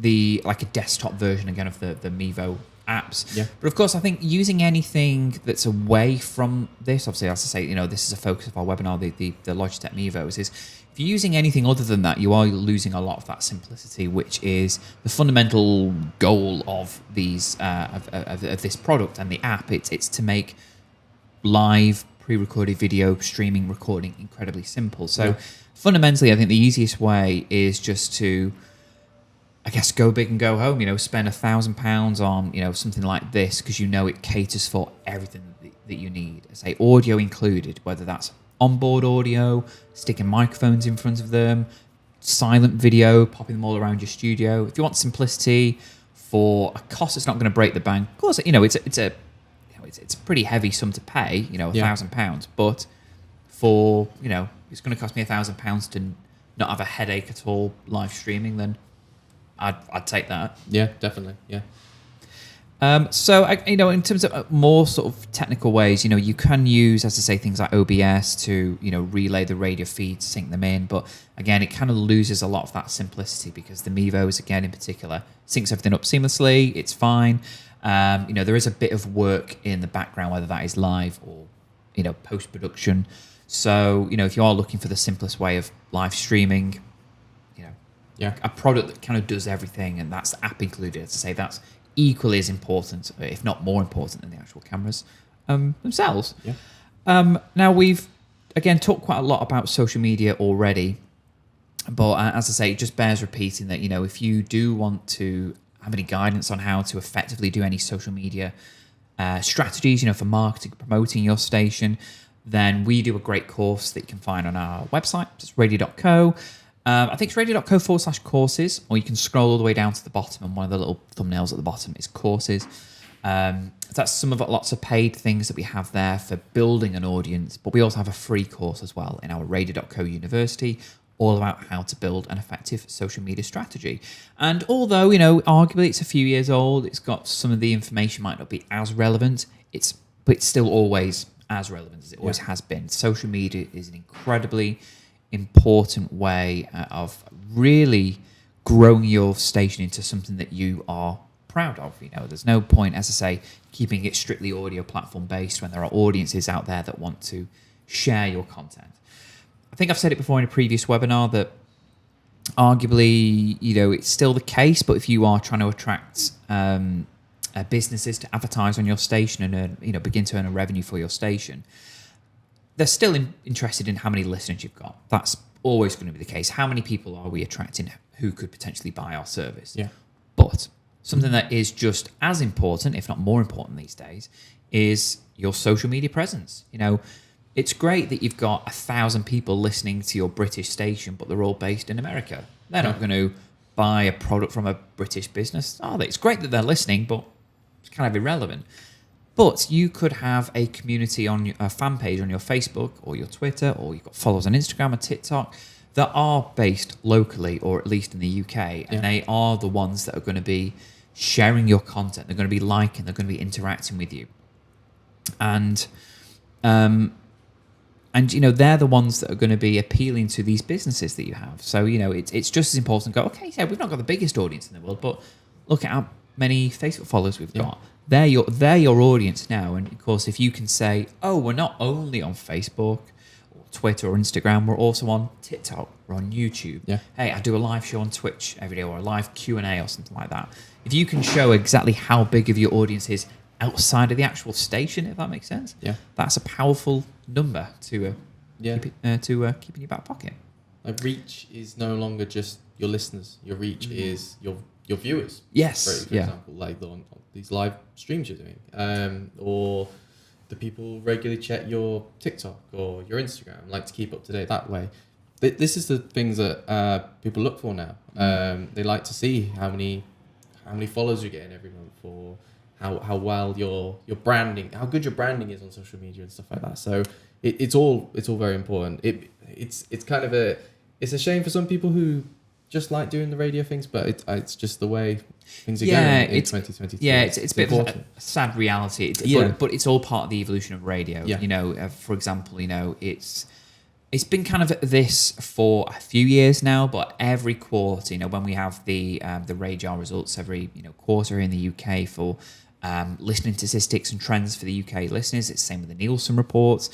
a desktop version again of the Mevo apps. Yeah. But of course, I think using anything that's away from this, obviously, as I say, this is a focus of our webinar, the Logitech Mevos, is if you're using anything other than that, you are losing a lot of that simplicity, which is the fundamental goal of these of this product and the app. It's to make live pre-recorded video streaming recording incredibly simple. So fundamentally, I think the easiest way is just to, I guess, go big and go home. Spend £1,000 on something like this because it caters for everything that you need. Say audio included, whether that's onboard audio, sticking microphones in front of them, silent video, popping them all around your studio. If you want simplicity for a cost that's not going to break the bank, of course, it's a pretty heavy sum to pay. £1,000, but for it's going to cost me £1,000 to not have a headache at all live streaming, then I'd take that. Yeah, definitely. Yeah. So in terms of more sort of technical ways, you can use, as I say, things like OBS to relay the radio feeds, sync them in. But again, it kind of loses a lot of that simplicity because the Mevos, again in particular, syncs everything up seamlessly. It's fine. There is a bit of work in the background, whether that is live or post production. So if you are looking for the simplest way of live streaming, a product that kind of does everything, and that's the app included. To say that's equally as important, if not more important, than the actual cameras themselves. Yeah. Now we've again talked quite a lot about social media already, but as I say, it just bears repeating that if you do want to have any guidance on how to effectively do any social media strategies, for marketing, promoting your station, then we do a great course that you can find on our website. It's Radio.co. I think it's radio.co/courses, or you can scroll all the way down to the bottom, and one of the little thumbnails at the bottom is courses. That's some of lots of paid things that we have there for building an audience, but we also have a free course as well in our Radio.co University, all about how to build an effective social media strategy. And although, arguably it's a few years old, it's got some of the information might not be as relevant, but it's still always as relevant as it always has been. Social media is an incredibly important way of really growing your station into something that you are proud of. There's no point, as I say, keeping it strictly audio platform based when there are audiences out there that want to share your content. I think I've said it before in a previous webinar that arguably, it's still the case, but if you are trying to attract businesses to advertise on your station and earn, begin to earn a revenue for your station, they're still interested in how many listeners you've got. That's always going to be the case. How many people are we attracting who could potentially buy our service? Yeah. But something that is just as important, if not more important these days, is your social media presence. It's great that you've got 1,000 people listening to your British station, but they're all based in America. They're not going to buy a product from a British business, are they? It's great that they're listening, but it's kind of irrelevant. But you could have a community on a fan page on your Facebook or your Twitter, or you've got followers on Instagram or TikTok that are based locally, or at least in the UK, and they are the ones that are going to be sharing your content. They're going to be liking, they're going to be interacting with you. And they're the ones that are going to be appealing to these businesses that you have. So, it's just as important to go, okay, so we've not got the biggest audience in the world, but look at how many Facebook followers we've got. They're your audience now. And of course, if you can say, oh, we're not only on Facebook or Twitter or Instagram, we're also on TikTok, we're on YouTube. Yeah. Hey, I do a live show on Twitch every day, or a live Q&A or something like that. If you can show exactly how big of your audience is outside of the actual station, if that makes sense, that's a powerful number to keep in your back pocket. Like, reach is no longer just your listeners. Your reach is your viewers. Yes. For example, like on these live streams you're doing, or the people regularly check your TikTok or your Instagram, like to keep up to date that way. This is the things that people look for now. They like to see how many followers you're getting every month, or how well your branding, how good your branding is on social media and stuff like that. So it's all very important. It's kind of it's a shame for some people who just like doing the radio things, but it's just the way things are going in 2023. Yeah, it's a bit of a sad reality. But it's all part of the evolution of radio. Yeah. For example, it's been kind of this for a few years now, but every quarter, when we have the radar results every quarter in the UK for listening statistics and trends for the UK listeners. It's the same with the Nielsen reports.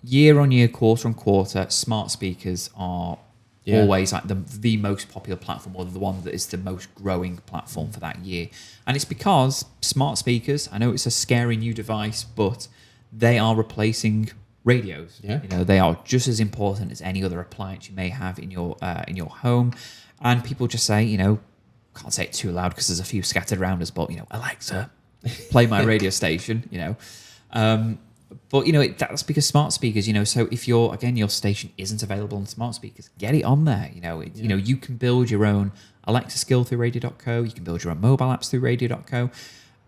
Year on year, quarter on quarter, smart speakers are always like the most popular platform, or the one that is the most growing platform for that year. And it's because smart speakers, I know it's a scary new device, but they are replacing radios. Yeah. You know, they are just as important as any other appliance you may have in your home. And people just say, you know, can't say it too loud because there's a few scattered around us, but, you know, Alexa, play my radio station, you know. But, you know, that's because smart speakers, you know, so if your station isn't available on smart speakers, get it on there. You know, you know, you can build your own Alexa skill through Radio.co. You can build your own mobile apps through Radio.co.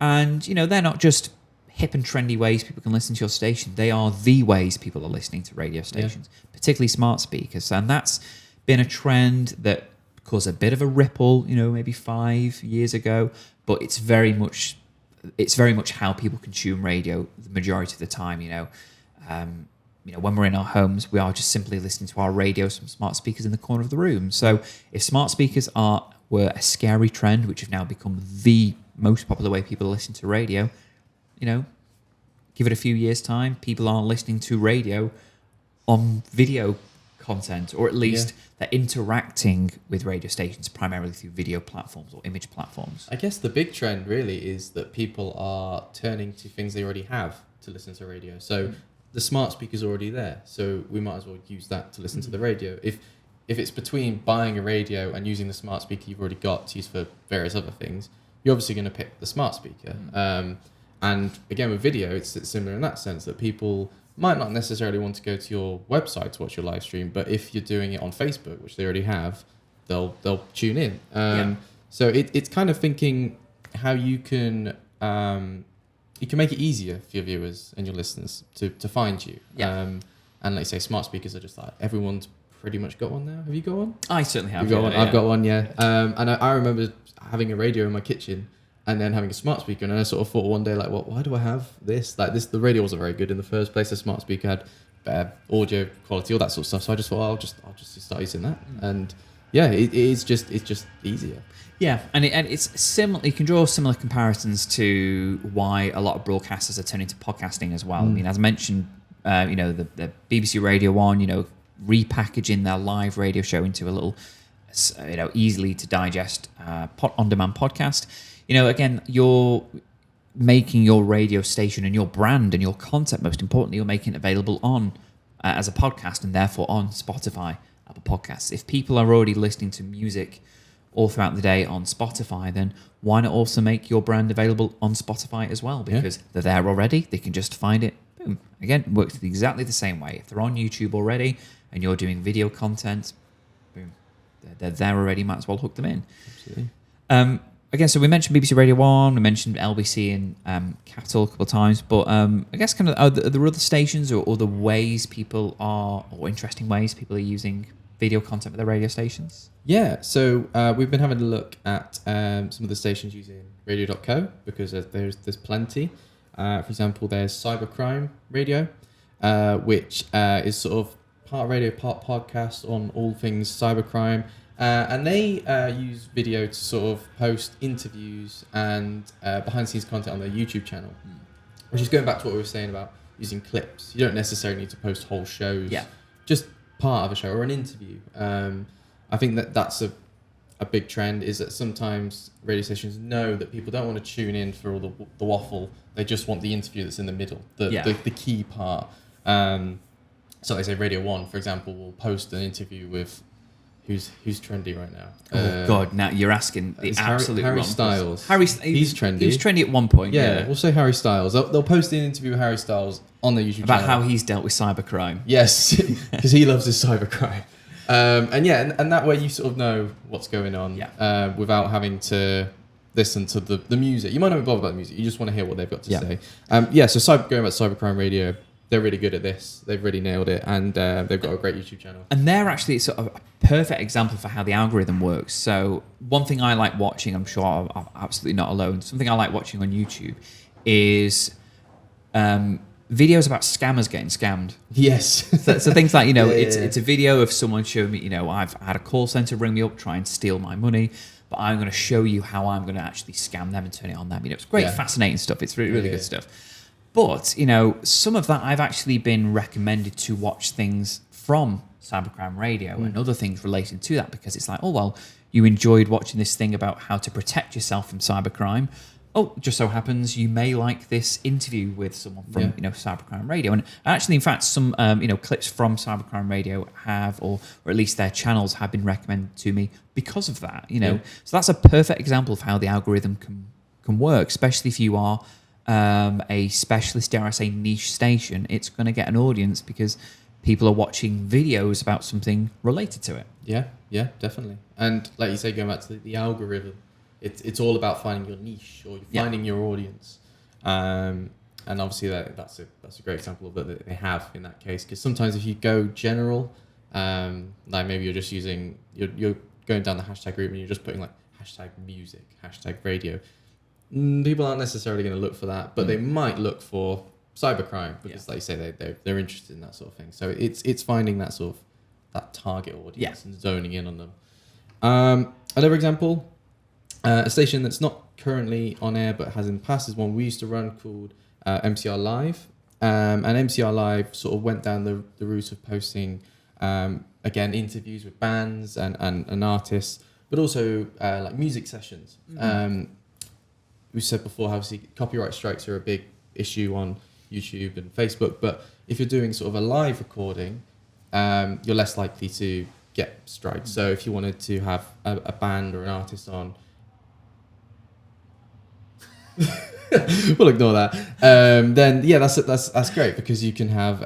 And, you know, they're not just hip and trendy ways people can listen to your station. They are the ways people are listening to radio stations, particularly smart speakers. And that's been a trend that caused a bit of a ripple, you know, maybe 5 years ago, but it's very much how people consume radio the majority of the time. You know, when we're in our homes, we are just simply listening to our radios from smart speakers in the corner of the room. So if smart speakers were a scary trend, which have now become the most popular way people listen to radio, you know, give it a few years' time, people are listening to radio on video content, or at least they're interacting with radio stations primarily through video platforms or image platforms. I guess the big trend really is that people are turning to things they already have to listen to radio. So the smart speaker's already there, so we might as well use that to listen to the radio. If it's between buying a radio and using the smart speaker you've already got to use for various other things, you're obviously going to pick the smart speaker. And again, with video, it's similar in that sense that people might not necessarily want to go to your website to watch your live stream, but if you're doing it on Facebook, which they already have, they'll tune in. So it's kind of thinking how you can make it easier for your viewers and your listeners to find you. And like you say, smart speakers are just like, everyone's pretty much got one now. Have you got one? I certainly have. You've got one? I've got one, yeah. And I remember having a radio in my kitchen and then having a smart speaker, and I sort of thought one day, like, why do I have this? Like, the radio wasn't very good in the first place. The smart speaker had better audio quality, all that sort of stuff. So I just thought, I'll just start using that. And yeah, it's just easier. Yeah, and it's similar. You can draw similar comparisons to why a lot of broadcasters are turning to podcasting as well. I mean, as I mentioned, the BBC Radio 1, you know, repackaging their live radio show into a little, easily to digest on-demand podcast. You know, again, you're making your radio station and your brand and your content, most importantly, you're making it available on as a podcast and therefore on Spotify, Apple Podcasts. If people are already listening to music all throughout the day on Spotify, then why not also make your brand available on Spotify as well? Because they're there already. They can just find it. Boom. Again, it works exactly the same way. If they're on YouTube already and you're doing video content, boom, they're there already. Might as well hook them in. Absolutely. Again, so we mentioned BBC Radio 1, we mentioned LBC and Capital a couple of times, but I guess kind of are there other stations or other ways people are, or interesting ways people are using video content for their radio stations? Yeah, so we've been having a look at some of the stations using Radio.co because there's plenty. For example, there's Cybercrime Radio, which is sort of part radio, part podcast on all things cybercrime. And they use video to sort of post interviews and behind-the-scenes content on their YouTube channel, which is going back to what we were saying about using clips. You don't necessarily need to post whole shows, just part of a show or an interview. I think that's a big trend, is that sometimes radio stations know that people don't want to tune in for all the waffle. They just want the interview that's in the middle, the key part. So they say Radio 1, for example, will post an interview with... Who's trendy right now? God! Now you're asking the absolute Harry wrong Styles. He's trendy. He was trendy at one point. Yeah, we'll say Harry Styles. They'll post an interview with Harry Styles on their YouTube about channel. how he's dealt with cybercrime. Yes, because he loves his cybercrime. And that way you sort of know what's going on without having to listen to the music. You might not be bothered about the music. You just want to hear what they've got to say. So going back to Cybercrime Radio, they're really good at this. They've really nailed it, and they've got a great YouTube channel. And they're actually sort of a perfect example for how the algorithm works. So one thing I like watching, I'm sure I'm absolutely not alone, something I like watching on YouTube is videos about scammers getting scammed. Yes. So things like, it's a video of someone showing me, I've had a call center ring me up, try and steal my money. but I'm going to show you how I'm going to actually scam them and turn it on them. It's great, fascinating stuff. It's really, really good stuff. But, some of that I've actually been recommended to watch things from Cybercrime Radio and other things relating to that, because it's like, oh, well, you enjoyed watching this thing about how to protect yourself from cybercrime. Oh, just so happens you may like this interview with someone from Cybercrime Radio, and actually, in fact, some clips from Cybercrime Radio have, or at least their channels have been recommended to me because of that. So that's a perfect example of how the algorithm can work, especially if you are a specialist, dare I say, niche station. It's going to get an audience because people are watching videos about something related to it. Yeah, definitely. And like you say, going back to the algorithm, it's all about finding your niche or finding your audience. And obviously that's a great example of that they have in that case. Because sometimes if you go general, like maybe you're just using, you're going down the hashtag route and you're just putting like hashtag music, hashtag radio, people aren't necessarily going to look for that, but they might look for cybercrime because, like you say, they're interested in that sort of thing. So it's finding that sort of that target audience and zoning in on them. Another example, a station that's not currently on air but has in the past is one we used to run called MCR Live. And MCR Live sort of went down the route of posting again interviews with bands and artists, but also like music sessions. We said before, obviously, copyright strikes are a big issue on YouTube and Facebook, but if you're doing sort of a live recording, you're less likely to get strikes. So if you wanted to have a band or an artist on, we'll ignore that. Then that's great, because you can have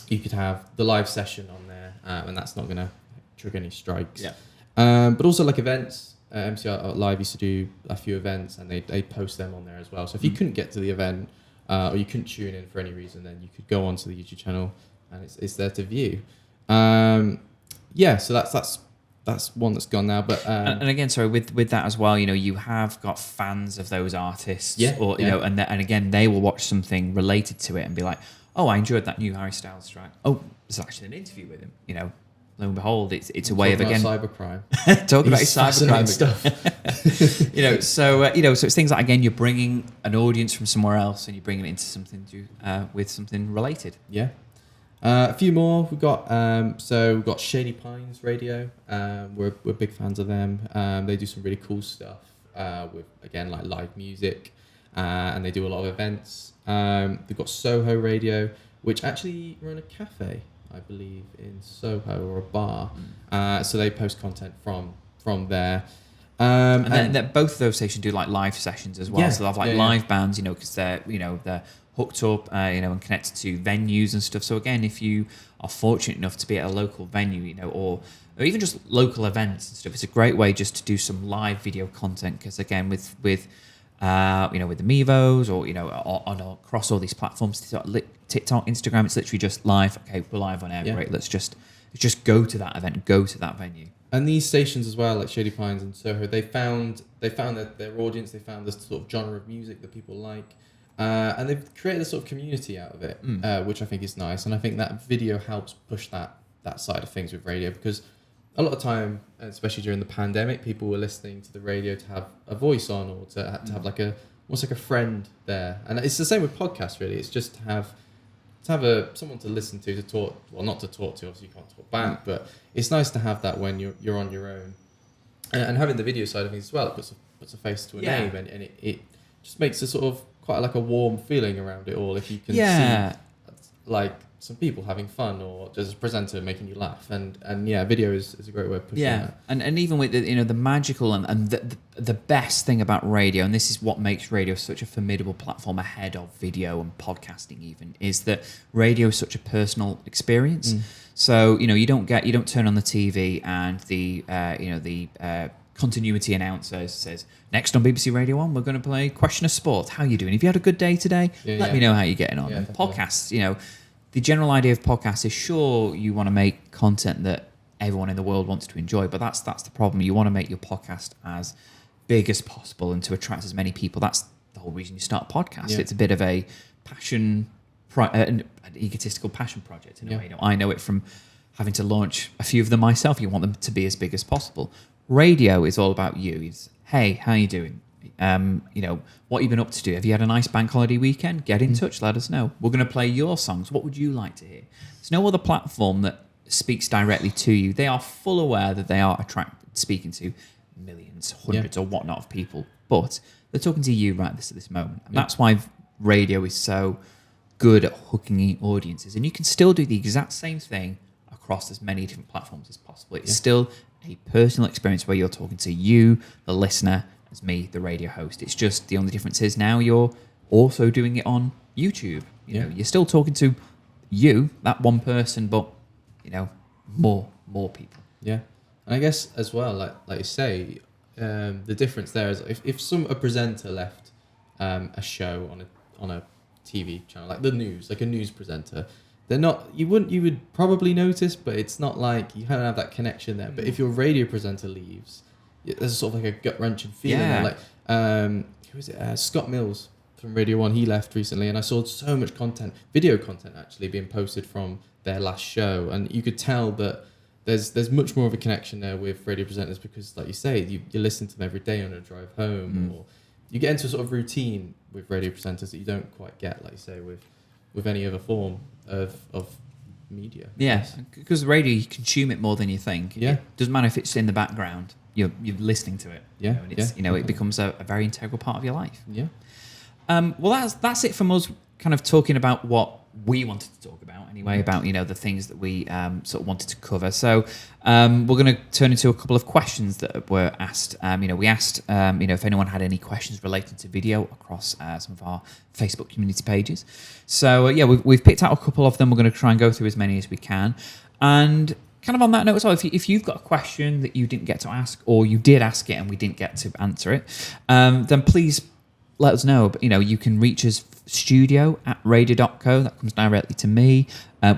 you could have the live session on there, and that's not going to trigger any strikes. But also like events. MCR Live used to do a few events, and they post them on there as well. So if you couldn't get to the event, or you couldn't tune in for any reason, then you could go onto the YouTube channel, and it's there to view. So that's one that's gone now. But and again, sorry, with that as well, you have got fans of those artists, and again, they will watch something related to it and be like, oh, I enjoyed that new Harry Styles track. Oh, there's actually an interview with him. Lo and behold, it's a way of again cybercrime. Talking about cybercrime stuff. So it's things like, again, you're bringing an audience from somewhere else and you bring them into something with something related. A few more we've got. We've got Shady Pines Radio. We're big fans of them. They do some really cool stuff with, again, like live music, and they do a lot of events. They've got Soho Radio, which actually run a cafe, I believe, in Soho, or a bar. So they post content from there. And then both of those stations do like live sessions as well. So they have like live bands, because they're hooked up, and connected to venues and stuff. So again, if you are fortunate enough to be at a local venue, or even just local events and stuff, it's a great way just to do some live video content. Because again, with the Mevos, or across all these platforms, TikTok, Instagram, it's literally just live. Okay, we're live on air. Great. Let's just go to that event, go to that venue. And these stations as well, like Shady Pines and Soho, they found that their audience, they found this sort of genre of music that people like, and they've created a sort of community out of it, which I think is nice. And I think that video helps push that side of things with radio, because a lot of time, especially during the pandemic, people were listening to the radio to have a voice on, or to have like almost like a friend there. And it's the same with podcasts, really. It's just to have someone to listen to talk. Well, not to talk to. Obviously, you can't talk back, but it's nice to have that when you're on your own, and having the video side of things as well. It puts a face to a name, and it just makes a sort of quite like a warm feeling around it all. If you can see like some people having fun, or just a presenter making you laugh, and video is a great way of pushing that. And even with the magical and the best thing about radio, and this is what makes radio such a formidable platform ahead of video and podcasting even, is that radio is such a personal experience. So you don't turn on the TV and the continuity announcer says, next on BBC Radio 1, we're going to play Question of Sport. How are you doing? Have you had a good day today? Let me know how you're getting on. And podcasts, the general idea of podcasts is, sure, you want to make content that everyone in the world wants to enjoy, but that's the problem. You want to make your podcast as big as possible and to attract as many people. That's the whole reason you start a podcast. It's a bit of a passion, an egotistical passion project in a way. I know it from having to launch a few of them myself. You want them to be as big as possible. Radio is all about you. It's, hey, how you doing? What you've been up to do. Have you had a nice bank holiday weekend? Get in touch, let us know. We're going to play your songs. What would you like to hear? There's no other platform that speaks directly to you. They are full aware that they are speaking to millions, hundreds or whatnot of people, but they're talking to you right at this moment. And that's why radio is so good at hooking audiences. And you can still do the exact same thing across as many different platforms as possible. It's still a personal experience where you're talking to you, the listener, as me, the radio host. It's just the only difference is now you're also doing it on YouTube. You know, you're still talking to you, that one person, but more people. Yeah, and I guess as well, like you say, the difference there is if a presenter left a show on a TV channel, like the news, like a news presenter, they're not. You would probably notice, but it's not like you don't have that connection there. But if your radio presenter leaves, there's sort of like a gut wrenching feeling. Yeah. Like who is it? Scott Mills from Radio 1. He left recently, and I saw so much video content actually being posted from their last show, and you could tell that there's much more of a connection there with radio presenters because, like you say, you listen to them every day on a drive home, or you get into a sort of routine with radio presenters that you don't quite get, like you say, with any other form of media. Yeah, because radio, you consume it more than you think. Yeah, it doesn't matter if it's in the background. You're listening to it. Yeah, and it's, it becomes a very integral part of your life. Yeah. Well, that's it from us. Kind of talking about what we wanted to talk about anyway, about the things that we sort of wanted to cover. So we're going to turn into a couple of questions that were asked. We asked if anyone had any questions relating to video across some of our Facebook community pages. So we've picked out a couple of them. We're going to try and go through as many as we can. And kind of on that note as well, if you've got a question that you didn't get to ask, or you did ask it and we didn't get to answer it, then please let us know. But you can reach us studio@radio.co. That comes directly to me.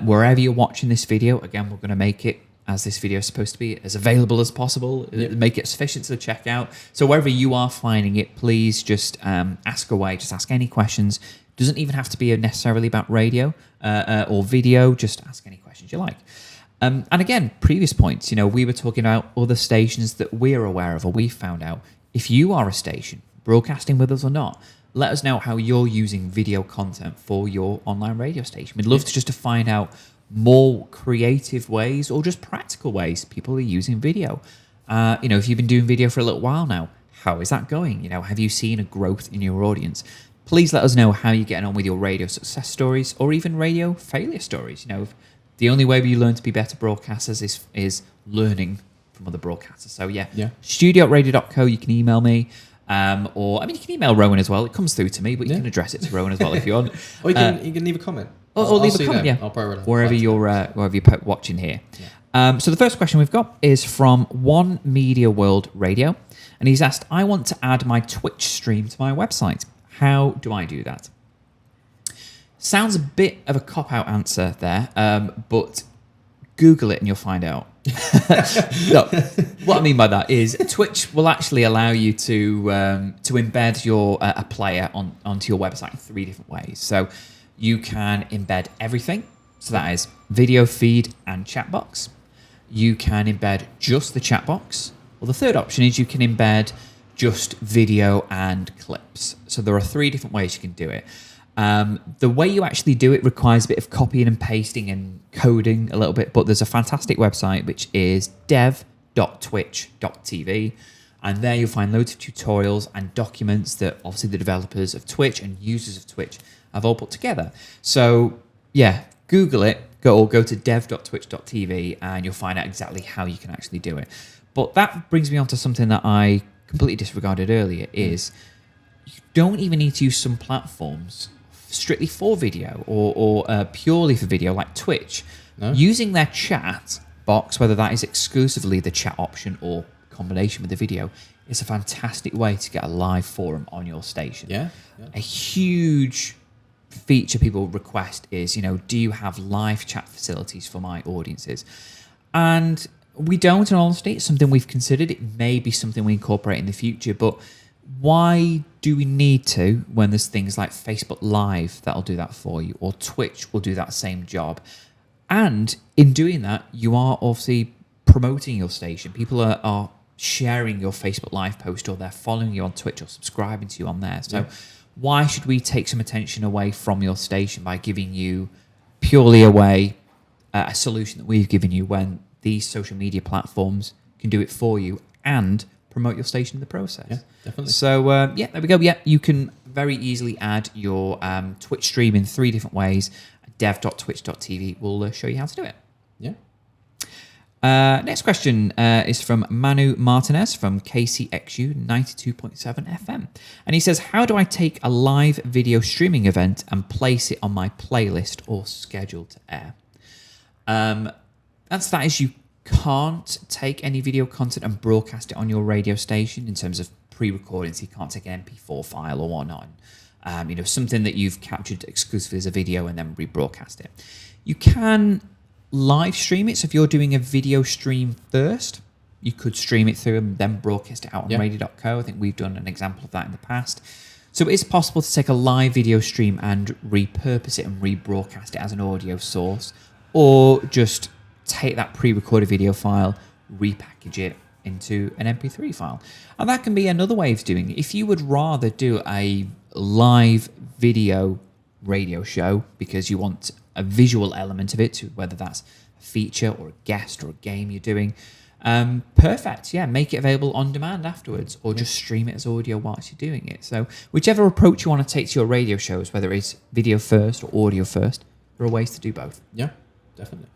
Wherever you're watching this video, again, we're going to make it, as this video is supposed to be, as available as possible. Make it sufficient to check out. So wherever you are finding it, please just ask away. Just ask any questions. Doesn't even have to be necessarily about radio or video. Just ask any questions you like. And again, previous points, we were talking about other stations that we're aware of or we found out. If you are a station, broadcasting with us or not, let us know how you're using video content for your online radio station. We'd love to find out more creative ways or just practical ways people are using video. If you've been doing video for a little while now, how is that going? Have you seen a growth in your audience? Please let us know how you're getting on with your radio success stories or even radio failure stories. The only way we learn to be better broadcasters is learning from other broadcasters. So studio@radio.co, you can email me. You can email Rowan as well. It comes through to me, but you can address it to Rowan as well if you want. Or you can leave a comment. Or leave a comment, I'll probably wherever you're watching here. Yeah. So the first question we've got is from One Media World Radio, and he's asked, I want to add my Twitch stream to my website. How do I do that? Sounds a bit of a cop-out answer there, but Google it and you'll find out. No, what I mean by that is Twitch will actually allow you to embed your a player onto your website in 3 different ways. So you can embed everything. So that is video feed and chat box. You can embed just the chat box. Well, the third option is you can embed just video and clips. So there are 3 different ways you can do it. The way you actually do it requires a bit of copying and pasting and coding a little bit, but there's a fantastic website which is dev.twitch.tv, and there you'll find loads of tutorials and documents that obviously the developers of Twitch and users of Twitch have all put together. So Google it, go to dev.twitch.tv and you'll find out exactly how you can actually do it. But that brings me on to something that I completely disregarded earlier, is you don't even need to use some platforms strictly for video or purely for video like Twitch. No. Using their chat box, whether that is exclusively the chat option or combination with the video, is a fantastic way to get a live forum on your station. Yeah. A huge feature people request is, do you have live chat facilities for my audiences? And we don't, in all honesty. It's something we've considered. It may be something we incorporate in the future, but why do we need to when there's things like Facebook Live that'll do that for you, or Twitch will do that same job? And in doing that, you are obviously promoting your station. People are sharing your Facebook Live post, or they're following you on Twitch or subscribing to you on there. So why should we take some attention away from your station by giving you purely away a solution that we've given you when these social media platforms can do it for you and promote your station in the process? Yeah, definitely. So, there we go. Yeah, you can very easily add your Twitch stream in 3 different ways. dev.twitch.tv will show you how to do it. Yeah. Next question is from Manu Martinez from KCXU 92.7 FM. And he says, how do I take a live video streaming event and place it on my playlist or schedule to air? That is you can't take any video content and broadcast it on your radio station in terms of pre-recording. So you can't take an MP4 file or whatnot. Something that you've captured exclusively as a video and then rebroadcast it. You can live stream it. So if you're doing a video stream first, you could stream it through and then broadcast it out on Radio.co. I think we've done an example of that in the past. So it is possible to take a live video stream and repurpose it and rebroadcast it as an audio source, or just take that pre-recorded video file, repackage it into an MP3 file. And that can be another way of doing it. If you would rather do a live video radio show because you want a visual element of it, whether that's a feature or a guest or a game you're doing, perfect. Yeah, make it available on demand afterwards, or just stream it as audio whilst you're doing it. So whichever approach you want to take to your radio shows, whether it's video first or audio first, there are ways to do both. Yeah, definitely.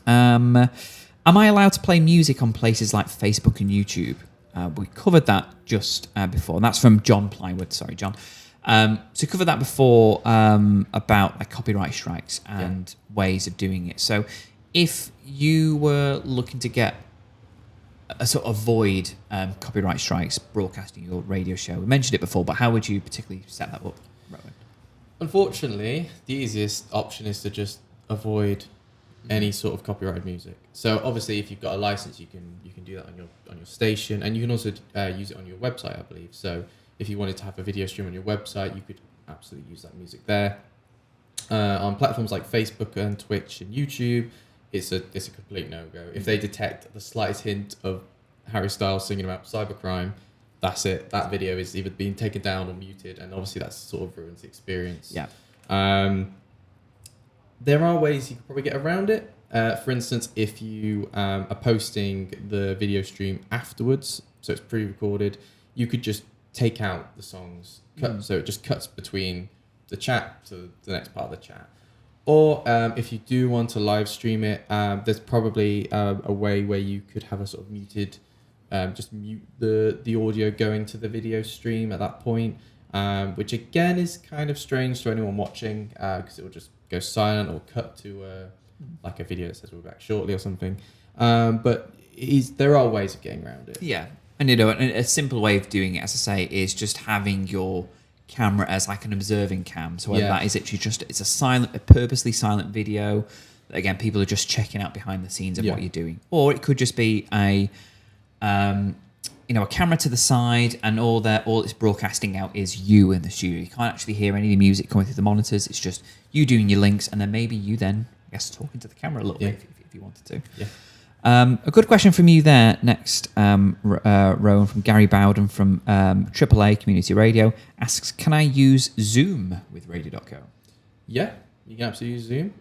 Am I allowed to play music on places like Facebook and YouTube? We covered that just before, and that's from John Plywood. Sorry, John. So covered that before about copyright strikes and ways of doing it. So if you were looking to get a sort of avoid copyright strikes broadcasting your radio show, we mentioned it before, but how would you particularly set that up, Rowan? Unfortunately, the easiest option is to just avoid any sort of copyrighted music. So obviously, if you've got a license, you can do that on your station, and you can also use it on your website, I believe. So if you wanted to have a video stream on your website, you could absolutely use that music there. On platforms like Facebook and Twitch and YouTube, it's a complete no-go. If they detect the slightest hint of Harry Styles singing about cybercrime, that's it. That video is either being taken down or muted, and obviously that sort of ruins the experience. Yeah. There are ways you can probably get around it. For instance, if you are posting the video stream afterwards, so it's pre-recorded, you could just take out the songs, so it just cuts between the chat to the next part of the chat. Or if you do want to live stream it, there's probably a way where you could have a sort of muted, just mute the audio going to the video stream at that point, which again is kind of strange to anyone watching, because it will just go silent or cut to a video that says we'll be back shortly or something. But there are ways of getting around it. Yeah. And a simple way of doing it, as I say, is just having your camera as like an observing cam. So whether that is actually it's a purposely silent video. Again, people are just checking out behind the scenes of what you're doing. Or it could just be a camera to the side, and all it's broadcasting out is you in the studio. You can't actually hear any of the music coming through the monitors. It's just you doing your links, and then maybe you then, I guess, talking to the camera a little bit if you wanted to. Yeah. A good question from you there next, Rowan, from Gary Bowden from AAA Community Radio, asks, can I use Zoom with Radio.co? Yeah, you can absolutely use Zoom.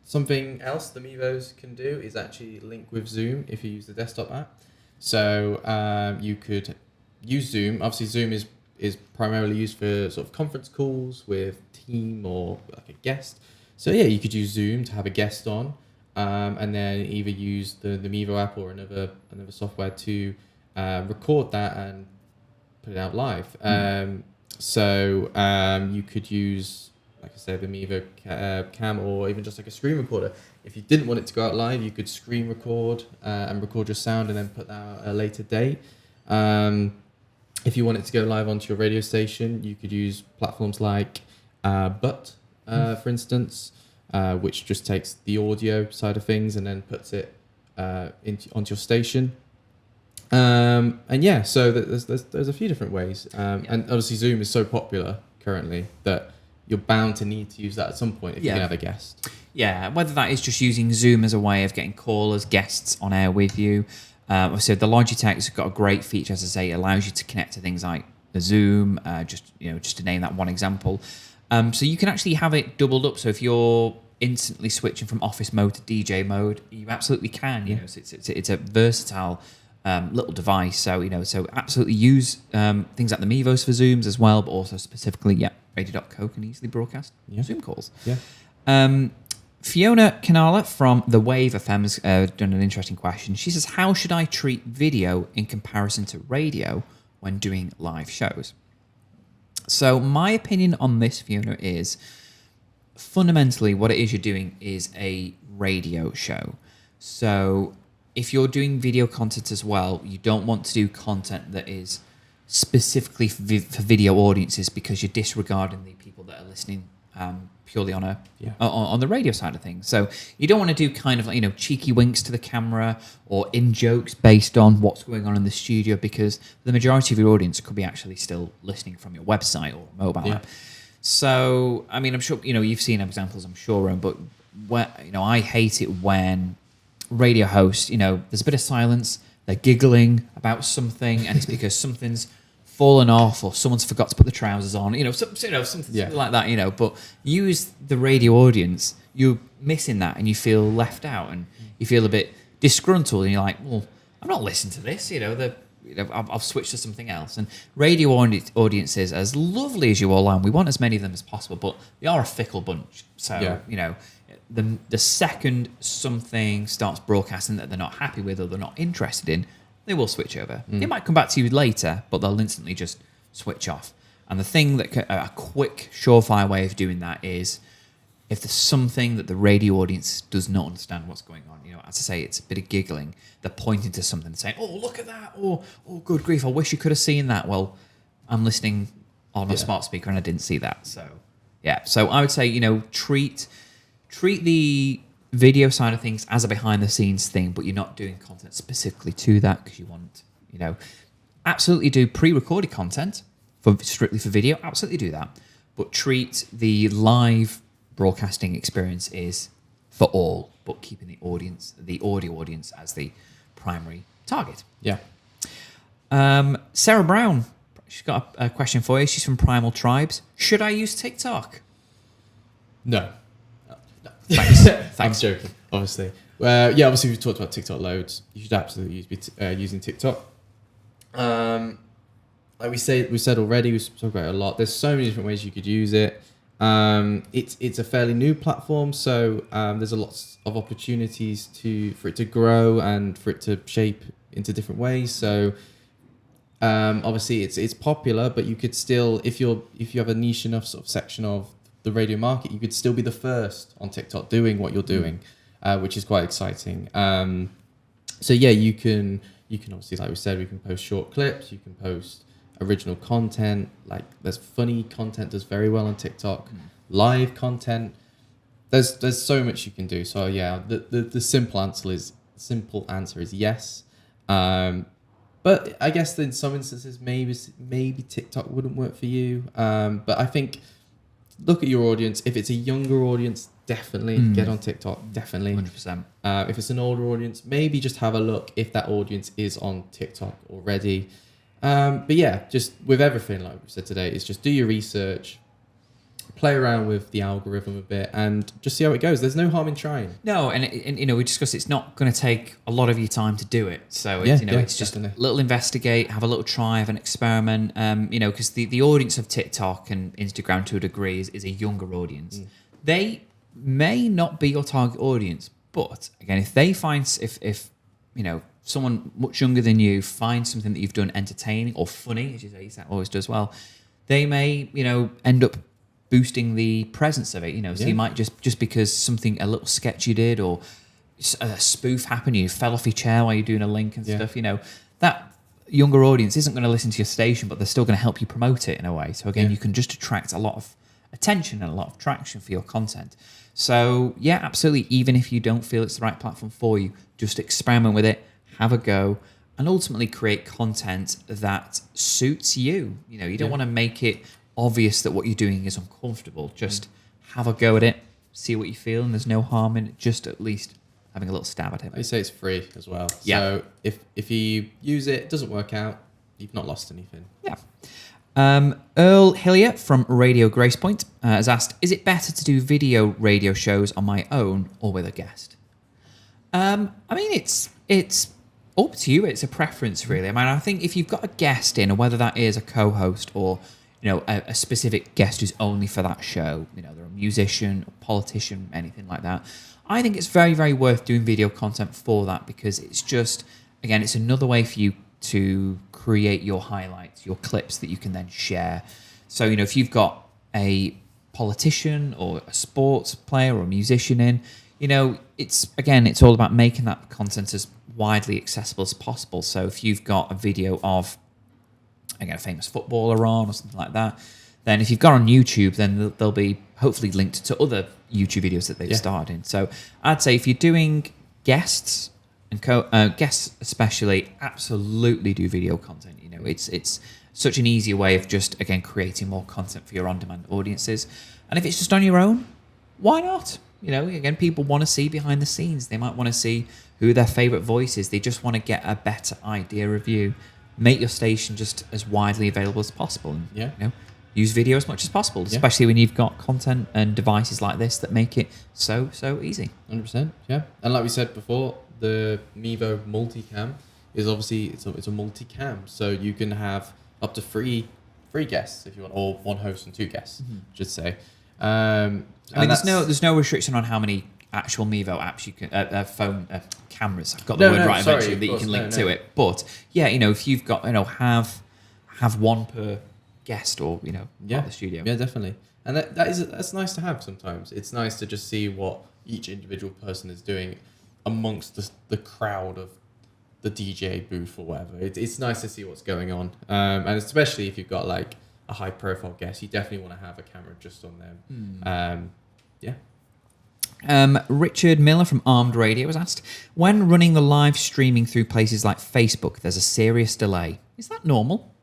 Something else the Mevos can do is actually link with Zoom if you use the desktop app. So you could use Zoom. Obviously, Zoom is primarily used for sort of conference calls with team or like a guest. So yeah, you could use Zoom to have a guest on. And then either use the Mevo app or another software to record that and put it out live. So you could use, like I said, the Mevo Cam, or even just like a screen recorder. If you didn't want it to go out live, you could screen record and record your sound and then put that out at a later date. If you want it to go live onto your radio station, you could use platforms like But, for instance, which just takes the audio side of things and then puts it onto your station. And yeah, so there's a few different ways. And obviously Zoom is so popular currently that you're bound to need to use that at some point if you can have a guest. Yeah, whether that is just using Zoom as a way of getting callers, guests on air with you, So the Logitech's got a great feature, as I say, it allows you to connect to things like the Zoom, just to name that one example. So you can actually have it doubled up. So if you're instantly switching from office mode to DJ mode, you absolutely can. So it's a versatile little device. So so absolutely use things like the Mevos for Zooms as well, but also specifically, Radio.co can easily broadcast Zoom calls. Yeah. Fiona Canala from The Wave FM has done an interesting question. She says, how should I treat video in comparison to radio when doing live shows? So my opinion on this, Fiona, is fundamentally what it is you're doing is a radio show. So if you're doing video content as well, you don't want to do content that is specifically for video audiences, because you're disregarding the people that are listening purely on on the radio side of things. So you don't want to do kind of like, cheeky winks to the camera or in jokes based on what's going on in the studio, because the majority of your audience could be actually still listening from your website or mobile app. So, I mean, I'm sure, you've seen examples, I'm sure, Rowan, but I hate it when radio hosts, there's a bit of silence, they're giggling about something, and it's because something's fallen off or someone's forgot to put the trousers on, something like that, but use the radio audience, you're missing that and you feel left out and you feel a bit disgruntled and you're like, well, I'm not listening to this, I've switched to something else. And radio audiences, as lovely as you all are, and we want as many of them as possible, but they are a fickle bunch. So, the second something starts broadcasting that they're not happy with or they're not interested in, they will switch over. They might come back to you later, but they'll instantly just switch off. And the thing that a quick, surefire way of doing that is if there's something that the radio audience does not understand what's going on. As I say, it's a bit of giggling. They're pointing to something, saying, "Oh, look at that!" Or "Oh, good grief! I wish you could have seen that." Well, I'm listening on a smart speaker and I didn't see that. So, So I would say, treat the video side of things as a behind the scenes thing, but you're not doing content specifically to that because you want, absolutely do pre-recorded content strictly for video. Absolutely do that, but treat the live broadcasting experience is for all, but keeping the audio audience as the primary target. Yeah. Sarah Brown, she's got a question for you. She's from Primal Tribes. Should I use TikTok? No. Thanks. I'm joking, obviously. Obviously we've talked about TikTok loads. You should absolutely be using TikTok. Like we said already, we've talked about it a lot. There's so many different ways you could use it. It's a fairly new platform, so there's a lot of opportunities for it to grow and for it to shape into different ways. So obviously it's popular, but you could still, if you have a niche enough sort of section of the radio market, you could still be the first on TikTok doing what you're doing, which is quite exciting. You can obviously, like we said, we can post short clips, you can post original content, like there's funny content does very well on TikTok, live content, there's so much you can do. So the simple answer is yes. But I guess in some instances maybe TikTok wouldn't work for you. But I think look at your audience. If it's a younger audience, definitely get on TikTok. Definitely, 100%. If it's an older audience, maybe just have a look if that audience is on TikTok already. Just with everything like we said today, it's just do your research, play around with the algorithm a bit, and just see how it goes. There's no harm in trying. No, and we discussed it's not going to take a lot of your time to do it. So it's just a little investigate, have a little try, have an experiment. Because the audience of TikTok and Instagram to a degree is a younger audience. They may not be your target audience, but again, if they find if someone much younger than you finds something that you've done entertaining or funny, as you say, that always does well, they may end up boosting the presence of it, so you might just because something a little sketch you did or a spoof happened, you fell off your chair while you're doing a link and stuff, that younger audience isn't going to listen to your station, but they're still going to help you promote it in a way. So again, you can just attract a lot of attention and a lot of traction for your content. So absolutely, even if you don't feel it's the right platform for you, just experiment with it, have a go, and ultimately create content that suits you. You don't want to make it obvious that what you're doing is uncomfortable. Just have a go at it, see what you feel, and there's no harm in it. Just at least having a little stab at it. I say it's free as well. Yeah. So if you use it, it doesn't work out, you've not lost anything. Yeah. Earl Hillier from Radio Gracepoint has asked, is it better to do video radio shows on my own or with a guest? I mean, it's up to you. It's a preference, really. I mean, I think if you've got a guest in, or whether that is a co-host or, you know, a specific guest who's only for that show, you know, they're a musician, a politician, anything like that, I think it's very, very worth doing video content for that, because it's just, again, it's another way for you to create your highlights, your clips that you can then share. So, you know, if you've got a politician or a sports player or a musician in, you know, it's all about making that content as widely accessible as possible. So if you've got a video of, again, a famous footballer on or something like that, then if you've got on YouTube, then they'll be hopefully linked to other YouTube videos that they've starred in. So I'd say if you're doing guests and guests especially, absolutely do video content. You know, it's such an easier way of just, again, creating more content for your on-demand audiences. And if it's just on your own, why not? You know, again, people want to see behind the scenes. They might want to see who their favorite voice is. They just want to get a better idea of you. Make your station just as widely available as possible. And, you know, use video as much as possible, especially when you've got content and devices like this that make it so easy. 100%, yeah. And like we said before, the Mevo multicam is obviously it's a multicam, so you can have up to three guests if you want, or one host and two guests, I should say. I mean, there's no restriction on how many actual Mevo apps you can phone cameras. I've got the word right eventually that you can link to it. But yeah, you know, if you've got, you know, have one per guest, or, you know, at the studio. Yeah, definitely. And that's nice to have sometimes. It's nice to just see what each individual person is doing amongst the crowd of the DJ booth or whatever. It's nice to see what's going on. And especially if you've got like a high profile guest, you definitely want to have a camera just on them. Richard Miller from Armed Radio was asked, when running the live streaming through places like Facebook, there's a serious delay. Is that normal?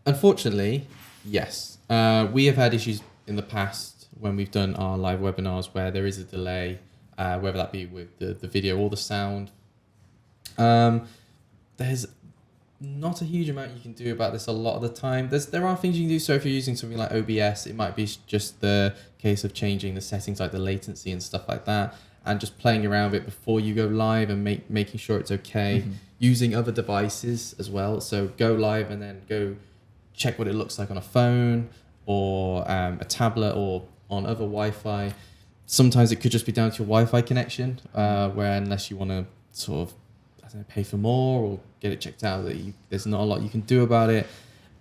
Unfortunately, yes. We have had issues in the past when we've done our live webinars where there is a delay, whether that be with the video or the sound. There's not a huge amount you can do about this a lot of the time. There are things you can do. So if you're using something like OBS, it might be just the case of changing the settings like the latency and stuff like that, and just playing around with it before you go live and making sure it's okay. Using other devices as well. So go live and then go check what it looks like on a phone or a tablet or on other Wi-Fi. Sometimes it could just be down to your Wi-Fi connection, where unless you want to sort of pay for more or get it checked out, there's not a lot you can do about it.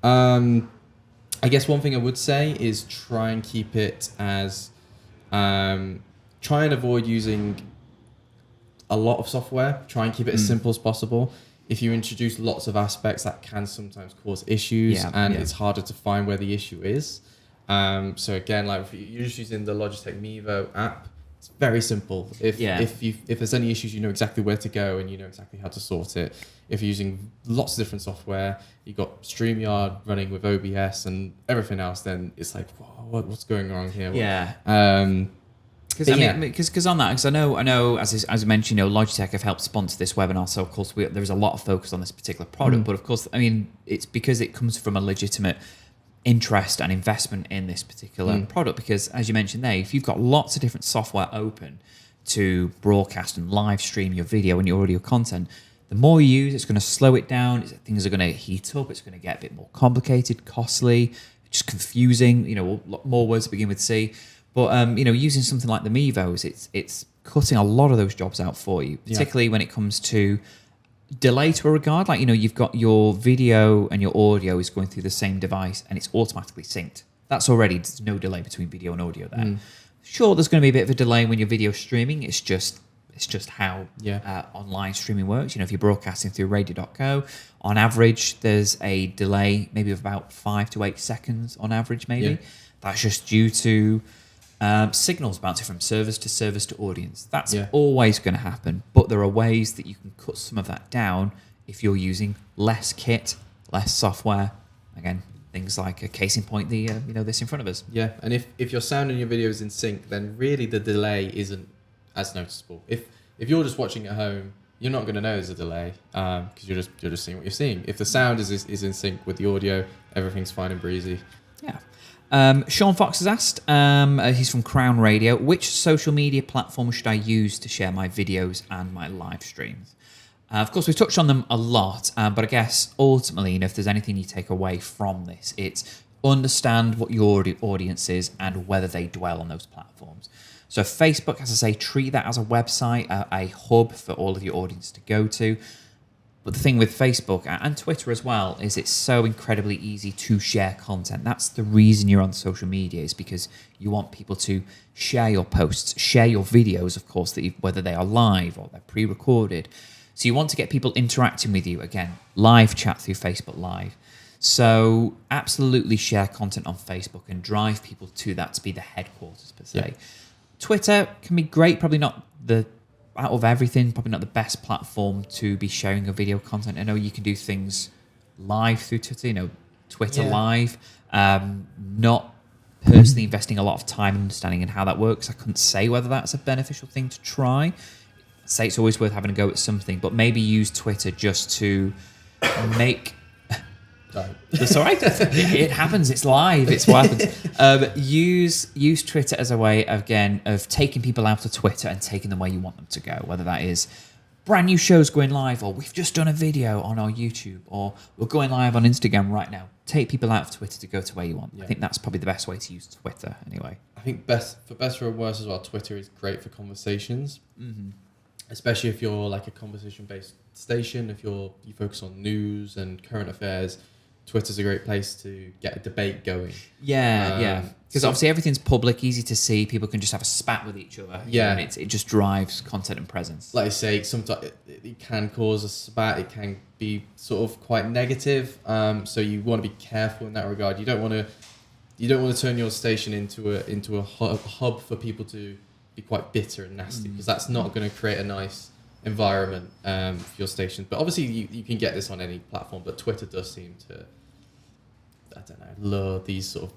I guess one thing I would say is try and keep it as try and avoid using a lot of software. Try and keep it as simple as possible. If you introduce lots of aspects, that can sometimes cause issues, and it's harder to find where the issue is. So again, like if you're just using the Logitech Mevo app, it's very simple. If there's any issues, you know exactly where to go and you know exactly how to sort it. If you're using lots of different software, you've got StreamYard running with OBS and everything else, then it's like, what's going wrong here? Because on that, because I know, as I mentioned, you know, Logitech have helped sponsor this webinar, so of course there's a lot of focus on this particular product. But of course, I mean, it's because it comes from a legitimate interest and investment in this particular product. Because as you mentioned there, if you've got lots of different software open to broadcast and live stream your video and your audio content, the more you use, it's going to slow it down. Things are going to heat up. It's going to get a bit more complicated, costly, just confusing. You know, more words that begin with C. But you know, using something like the Mevos, it's cutting a lot of those jobs out for you, particularly when it comes to delay to a regard. Like, you know, you've got your video and your audio is going through the same device and it's automatically synced. That's already, there's no delay between video and audio there. Sure, there's going to be a bit of a delay when you're video streaming. It's just how online streaming works. You know, if you're broadcasting through Radio.co, on average, there's a delay maybe of about 5 to 8 seconds on average, maybe. That's just due to signals bouncing from service to audience. That's always going to happen, but there are ways that you can cut some of that down if you're using less kit, less software. Again, things like a case in point, this in front of us. And if your sound and your video is in sync, then really the delay isn't as noticeable. If if you're just watching at home, you're not going to know there's a delay because you're just seeing what you're seeing. If the sound is in sync with the audio, everything's fine and breezy. Yeah. Sean Fox has asked, he's from Crown Radio, which social media platform should I use to share my videos and my live streams? Of course, we've touched on them a lot, but I guess ultimately, if there's anything you take away from this, it's understand what your audience is and whether they dwell on those platforms. So Facebook, as I say, treat that as a website, a hub for all of your audience to go to. But the thing with Facebook and Twitter as well is it's so incredibly easy to share content. That's the reason you're on social media, is because you want people to share your posts, share your videos, of course, whether they are live or they're pre-recorded. So you want to get people interacting with you. Again, live chat through Facebook Live. So absolutely share content on Facebook and drive people to that to be the headquarters, per se. Yeah. Twitter can be great, probably not out of everything, probably not the best platform to be sharing a video content. I know you can do things live through Twitter, Twitter Live. Not personally investing a lot of time and understanding in how that works. I couldn't say whether that's a beneficial thing to try. I'd say it's always worth having a go at something, but maybe use Twitter just to make... That's all right. It happens. It's live. It's what happens. Use Twitter as a way, of taking people out of Twitter and taking them where you want them to go, whether that is brand new shows going live, or we've just done a video on our YouTube, or we're going live on Instagram right now. Take people out of Twitter to go to where you want. Yeah. I think that's probably the best way to use Twitter anyway. I think for better or worse as well, Twitter is great for conversations. Mm-hmm. Especially if you're like a conversation-based station, if you focus on news and current affairs, Twitter's a great place to get a debate going. Yeah. Because obviously everything's public, easy to see. People can just have a spat with each other. Yeah. And it just drives content and presence. Like I say, sometimes it can cause a spat. It can be sort of quite negative. So you want to be careful in that regard. You don't want to turn your station into a hub for people to be quite bitter and nasty, because that's not going to create a nice environment for your station. But obviously you can get this on any platform, but Twitter does seem to, I don't know, lure these sort of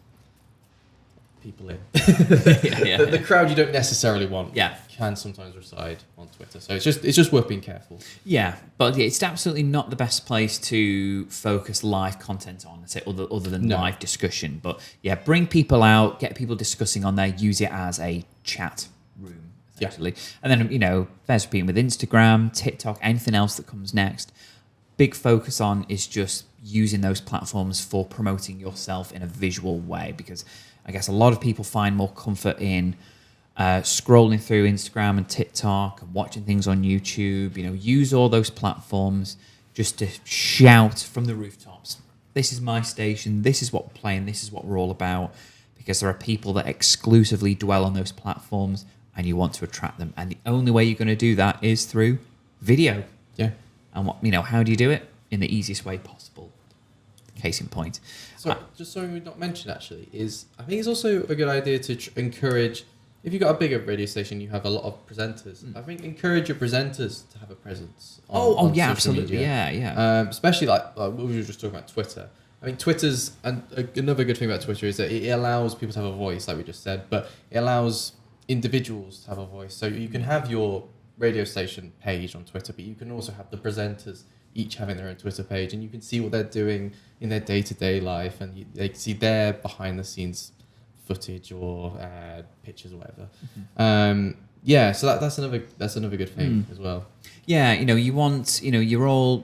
people in. The crowd you don't necessarily want can sometimes reside on Twitter. So it's just worth being careful. Yeah, but it's absolutely not the best place to focus live content on, other than live discussion. But yeah, bring people out, get people discussing on there, use it as a chat room. Essentially. And then, there's repeating with Instagram, TikTok, anything else that comes next. Big focus on is just using those platforms for promoting yourself in a visual way, because I guess a lot of people find more comfort in scrolling through Instagram and TikTok and watching things on YouTube. Use all those platforms just to shout from the rooftops, this is my station, this is what we're playing, this is what we're all about, because there are people that exclusively dwell on those platforms, and you want to attract them. And the only way you're going to do that is through video. Yeah. And how do you do it? In the easiest way possible. Case in point. So, just something we've not mentioned actually is, I think it's also a good idea to encourage, if you've got a bigger radio station, you have a lot of presenters. I think encourage your presenters to have a presence on social absolutely. media. Yeah. Especially like we were just talking about Twitter. I mean, another good thing about Twitter is that it allows people to have a voice, like we just said, but it allows individuals to have a voice. So you can have your radio station page on Twitter, but you can also have the presenters each having their own Twitter page, and you can see what they're doing in their day-to-day life, and they can see their behind-the-scenes footage or pictures or whatever. Mm-hmm. So that's another good thing as well. Yeah, you want, you're all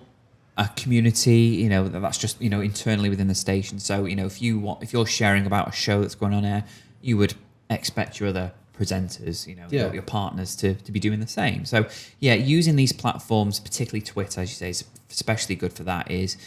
a community, that's just, internally within the station. So, if you're sharing about a show that's going on air, you would expect your other presenters, your partners to be doing the same. So using these platforms, particularly Twitter, as you say, is especially good for that, is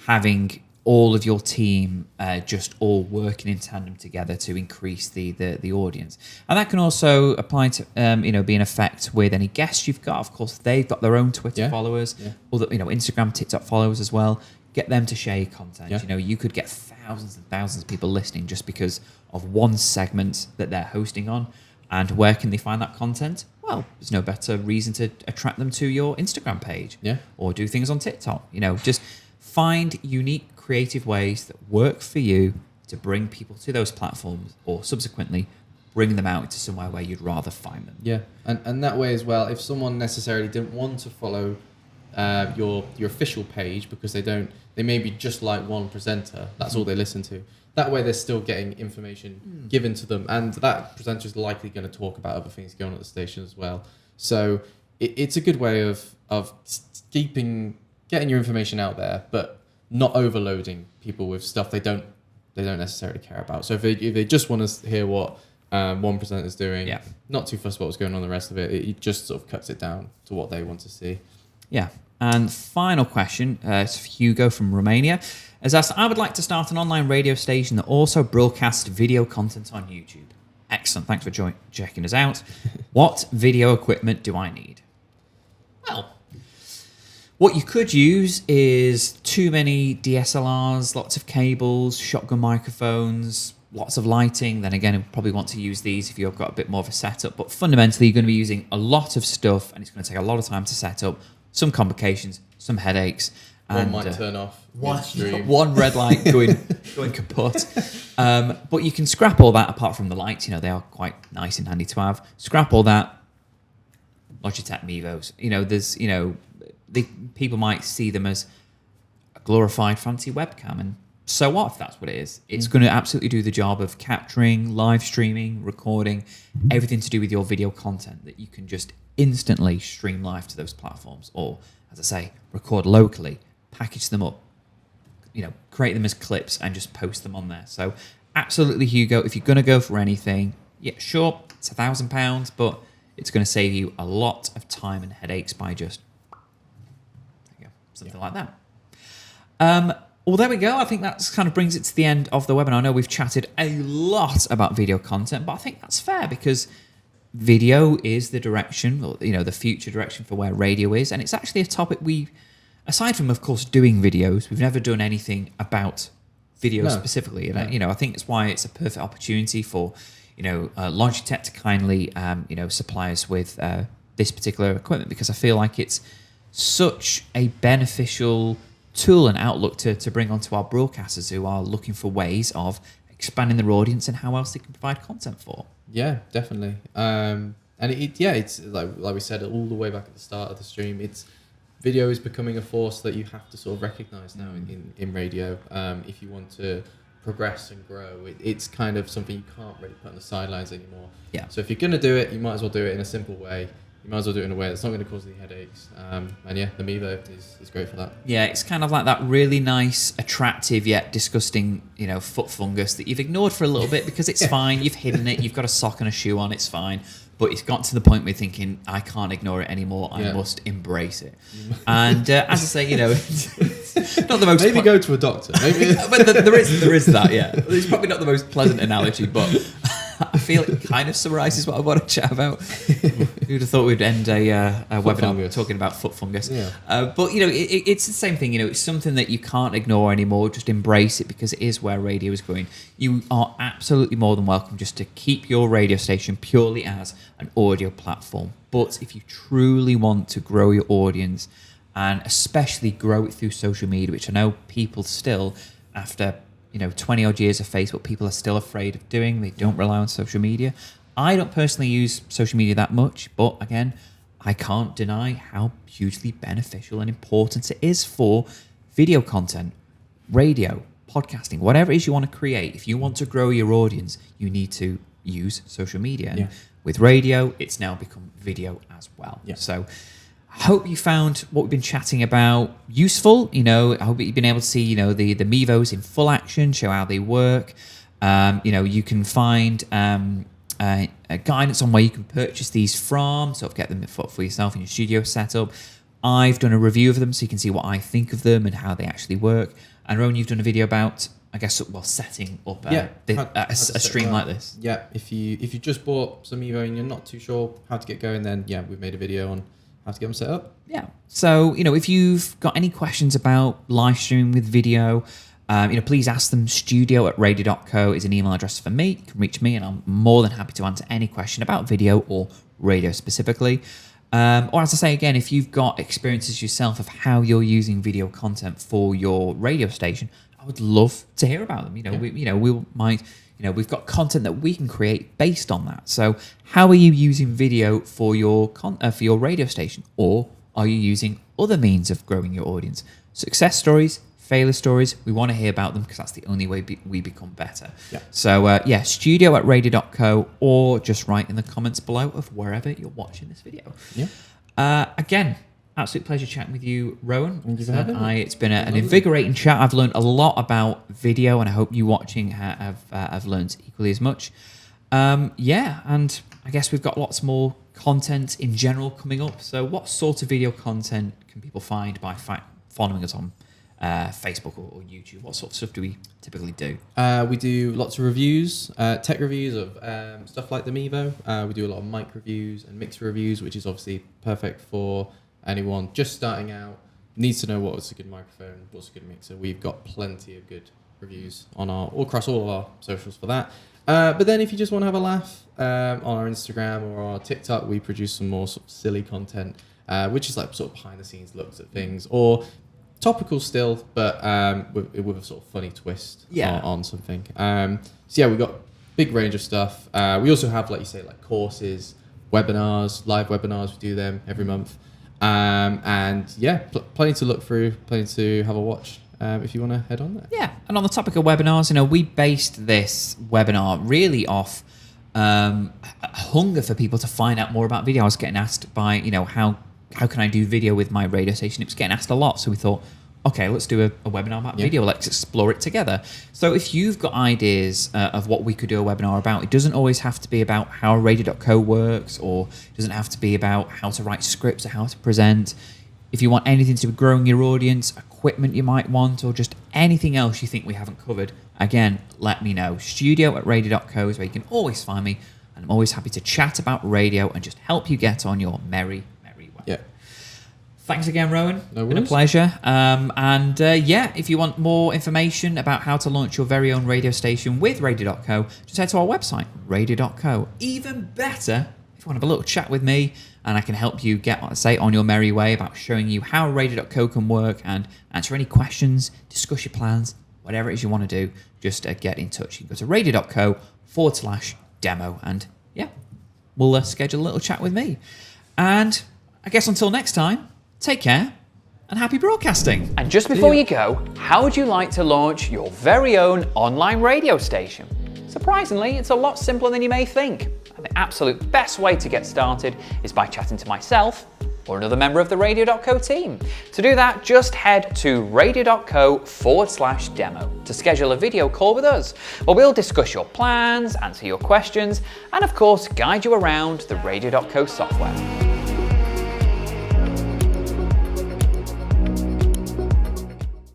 having all of your team just all working in tandem together to increase the audience. And that can also apply to be an effect with any guests you've got. Of course, they've got their own Twitter followers, other Instagram, TikTok followers as well. Get them to share your content. You could get thousands and thousands of people listening just because of one segment that they're hosting on. And where can they find that content? Well, there's no better reason to attract them to your Instagram page, or do things on TikTok. Just find unique, creative ways that work for you to bring people to those platforms, or subsequently bring them out to somewhere where you'd rather find them. Yeah, and that way as well, if someone necessarily didn't want to follow your official page because they maybe just like one presenter, that's all they listen to. That way they're still getting information given to them, and that presenter is likely going to talk about other things going on at the station as well. So it's a good way of getting your information out there, but not overloading people with stuff they don't necessarily care about. So if they just want to hear what one presenter is doing, not too fussed about what's going on the rest of it, it just sort of cuts it down to what they want to see. Yeah. And final question, it's Hugo from Romania, has asked, I would like to start an online radio station that also broadcasts video content on YouTube. Excellent. Thanks for checking us out. What video equipment do I need? Well, what you could use is too many DSLRs, lots of cables, shotgun microphones, lots of lighting. Then again, you probably want to use these if you've got a bit more of a setup. But fundamentally, you're going to be using a lot of stuff, and it's going to take a lot of time to set up. Some complications, some headaches. One might turn off. One red light going kaput. But you can scrap all that apart from the lights. They are quite nice and handy to have. Scrap all that. Logitech Mevos. There's, people might see them as a glorified fancy webcam, and so what if that's what it is? It's going to absolutely do the job of capturing, live streaming, recording, everything to do with your video content that you can just instantly stream live to those platforms, or, as I say, record locally, package them up, create them as clips and just post them on there. So absolutely, Hugo, if you're going to go for anything, yeah, sure, it's £1,000, but it's going to save you a lot of time and headaches by just something like that. Well, there we go. I think that kind of brings it to the end of the webinar. I know we've chatted a lot about video content, but I think that's fair because video is the direction, or the future direction for where radio is, and it's actually a topic aside from, of course, doing videos, we've never done anything about video specifically, and I think it's why it's a perfect opportunity for Logitech to kindly supply us with this particular equipment, because I feel like it's such a beneficial tool and outlook to bring onto our broadcasters who are looking for ways of expanding their audience and how else they can provide content for. Yeah, definitely. And it's like we said all the way back at the start of the stream, video is becoming a force that you have to sort of recognize now in radio. If you want to progress and grow, it's kind of something you can't really put on the sidelines anymore. Yeah. So if you're going to do it, you might as well do it in a simple way. You might as well do it in a way that's not going to cause any headaches. And the Mevo is great for that. Yeah, it's kind of like that really nice, attractive yet disgusting, foot fungus that you've ignored for a little bit because it's fine. You've hidden it. You've got a sock and a shoe on. It's fine. But it's got to the point where you're thinking, I can't ignore it anymore. I must embrace it. And as I say, it's not the most... Maybe go to a doctor. Maybe. But there is that, yeah. It's probably not the most pleasant analogy, but I feel it kind of summarises what I want to chat about. Who'd have thought we'd end a webinar talking about foot fungus? Yeah. But, it's the same thing. It's something that you can't ignore anymore. Just embrace it because it is where radio is going. You are absolutely more than welcome just to keep your radio station purely as an audio platform. But if you truly want to grow your audience, and especially grow it through social media, which I know people still, after 20 odd years of Facebook, people are still afraid of doing. They don't rely on social media. I don't personally use social media that much, but again, I can't deny how hugely beneficial and important it is for video content, radio, podcasting, whatever it is you want to create. If you want to grow your audience, you need to use social media. And with radio, it's now become video as well. Yeah. So I hope you found what we've been chatting about useful. I hope you've been able to see, the Mevos in full action, show how they work. You can find a guidance on where you can purchase these from, sort of get them for yourself in your studio setup. I've done a review of them so you can see what I think of them and how they actually work. And Rowan, you've done a video about, setting up a stream like this. Yeah, if you just bought some Mevo and you're not too sure how to get going, then we've made a video on how to get them set up. Yeah. So, if you've got any questions about live streaming with video, please ask them. studio@radio.co is an email address for me. You can reach me and I'm more than happy to answer any question about video or radio specifically. Or as I say again, if you've got experiences yourself of how you're using video content for your radio station, I would love to hear about them. We might we've got content that we can create based on that. So how are you using video for your radio station, or are you using other means of growing your audience? Success stories, failure stories, we want to hear about them because that's the only way we become better. Yeah. So studio@radio.co, or just write in the comments below of wherever you're watching this video. Yeah. Again, absolute pleasure chatting with you, Rowan. Thank you for having me. It's been an invigorating chat. I've learned a lot about video, and I hope you watching have learned equally as much. And I guess we've got lots more content in general coming up. So what sort of video content can people find by following us on Facebook or YouTube? What sort of stuff do we typically do? We do lots of reviews, tech reviews of stuff like the Mevo. We do a lot of mic reviews and mixer reviews, which is obviously perfect for anyone just starting out, needs to know what's a good microphone, what's a good mixer. We've got plenty of good reviews on across all of our socials for that. But then if you just want to have a laugh, on our Instagram or our TikTok, we produce some more sort of silly content, which is like sort of behind the scenes looks at things, or topical still, but with a sort of funny twist on something. We've got big range of stuff. We also have, like you say, like courses, webinars, live webinars. We do them every month. Plenty to look through, plenty to have a watch if you want to head on there. Yeah, and on the topic of webinars, we based this webinar really off hunger for people to find out more about video. I was getting asked by, how can I do video with my radio station? It was getting asked a lot, so we thought, okay, let's do a webinar about video. Let's explore it together. So if you've got ideas of what we could do a webinar about, it doesn't always have to be about how Radio.co works, or it doesn't have to be about how to write scripts or how to present. If you want anything to do with growing your audience, equipment you might want, or just anything else you think we haven't covered, again, let me know. Studio@radio.co is where you can always find me, and I'm always happy to chat about radio and just help you get on your merry way. Yeah. Thanks again, Rowan. No worries. Been a pleasure. If you want more information about how to launch your very own radio station with Radio.co, just head to our website, Radio.co. Even better, if you want to have a little chat with me, and I can help you get, on your merry way about showing you how Radio.co can work and answer any questions, discuss your plans, whatever it is you want to do, just get in touch. You can go to Radio.co/demo, and we'll schedule a little chat with me. And I guess until next time, take care and happy broadcasting. And just before you go, how would you like to launch your very own online radio station? Surprisingly, it's a lot simpler than you may think. And the absolute best way to get started is by chatting to myself or another member of the Radio.co team. To do that, just head to Radio.co/demo to schedule a video call with us, where we'll discuss your plans, answer your questions, and of course, guide you around the Radio.co software.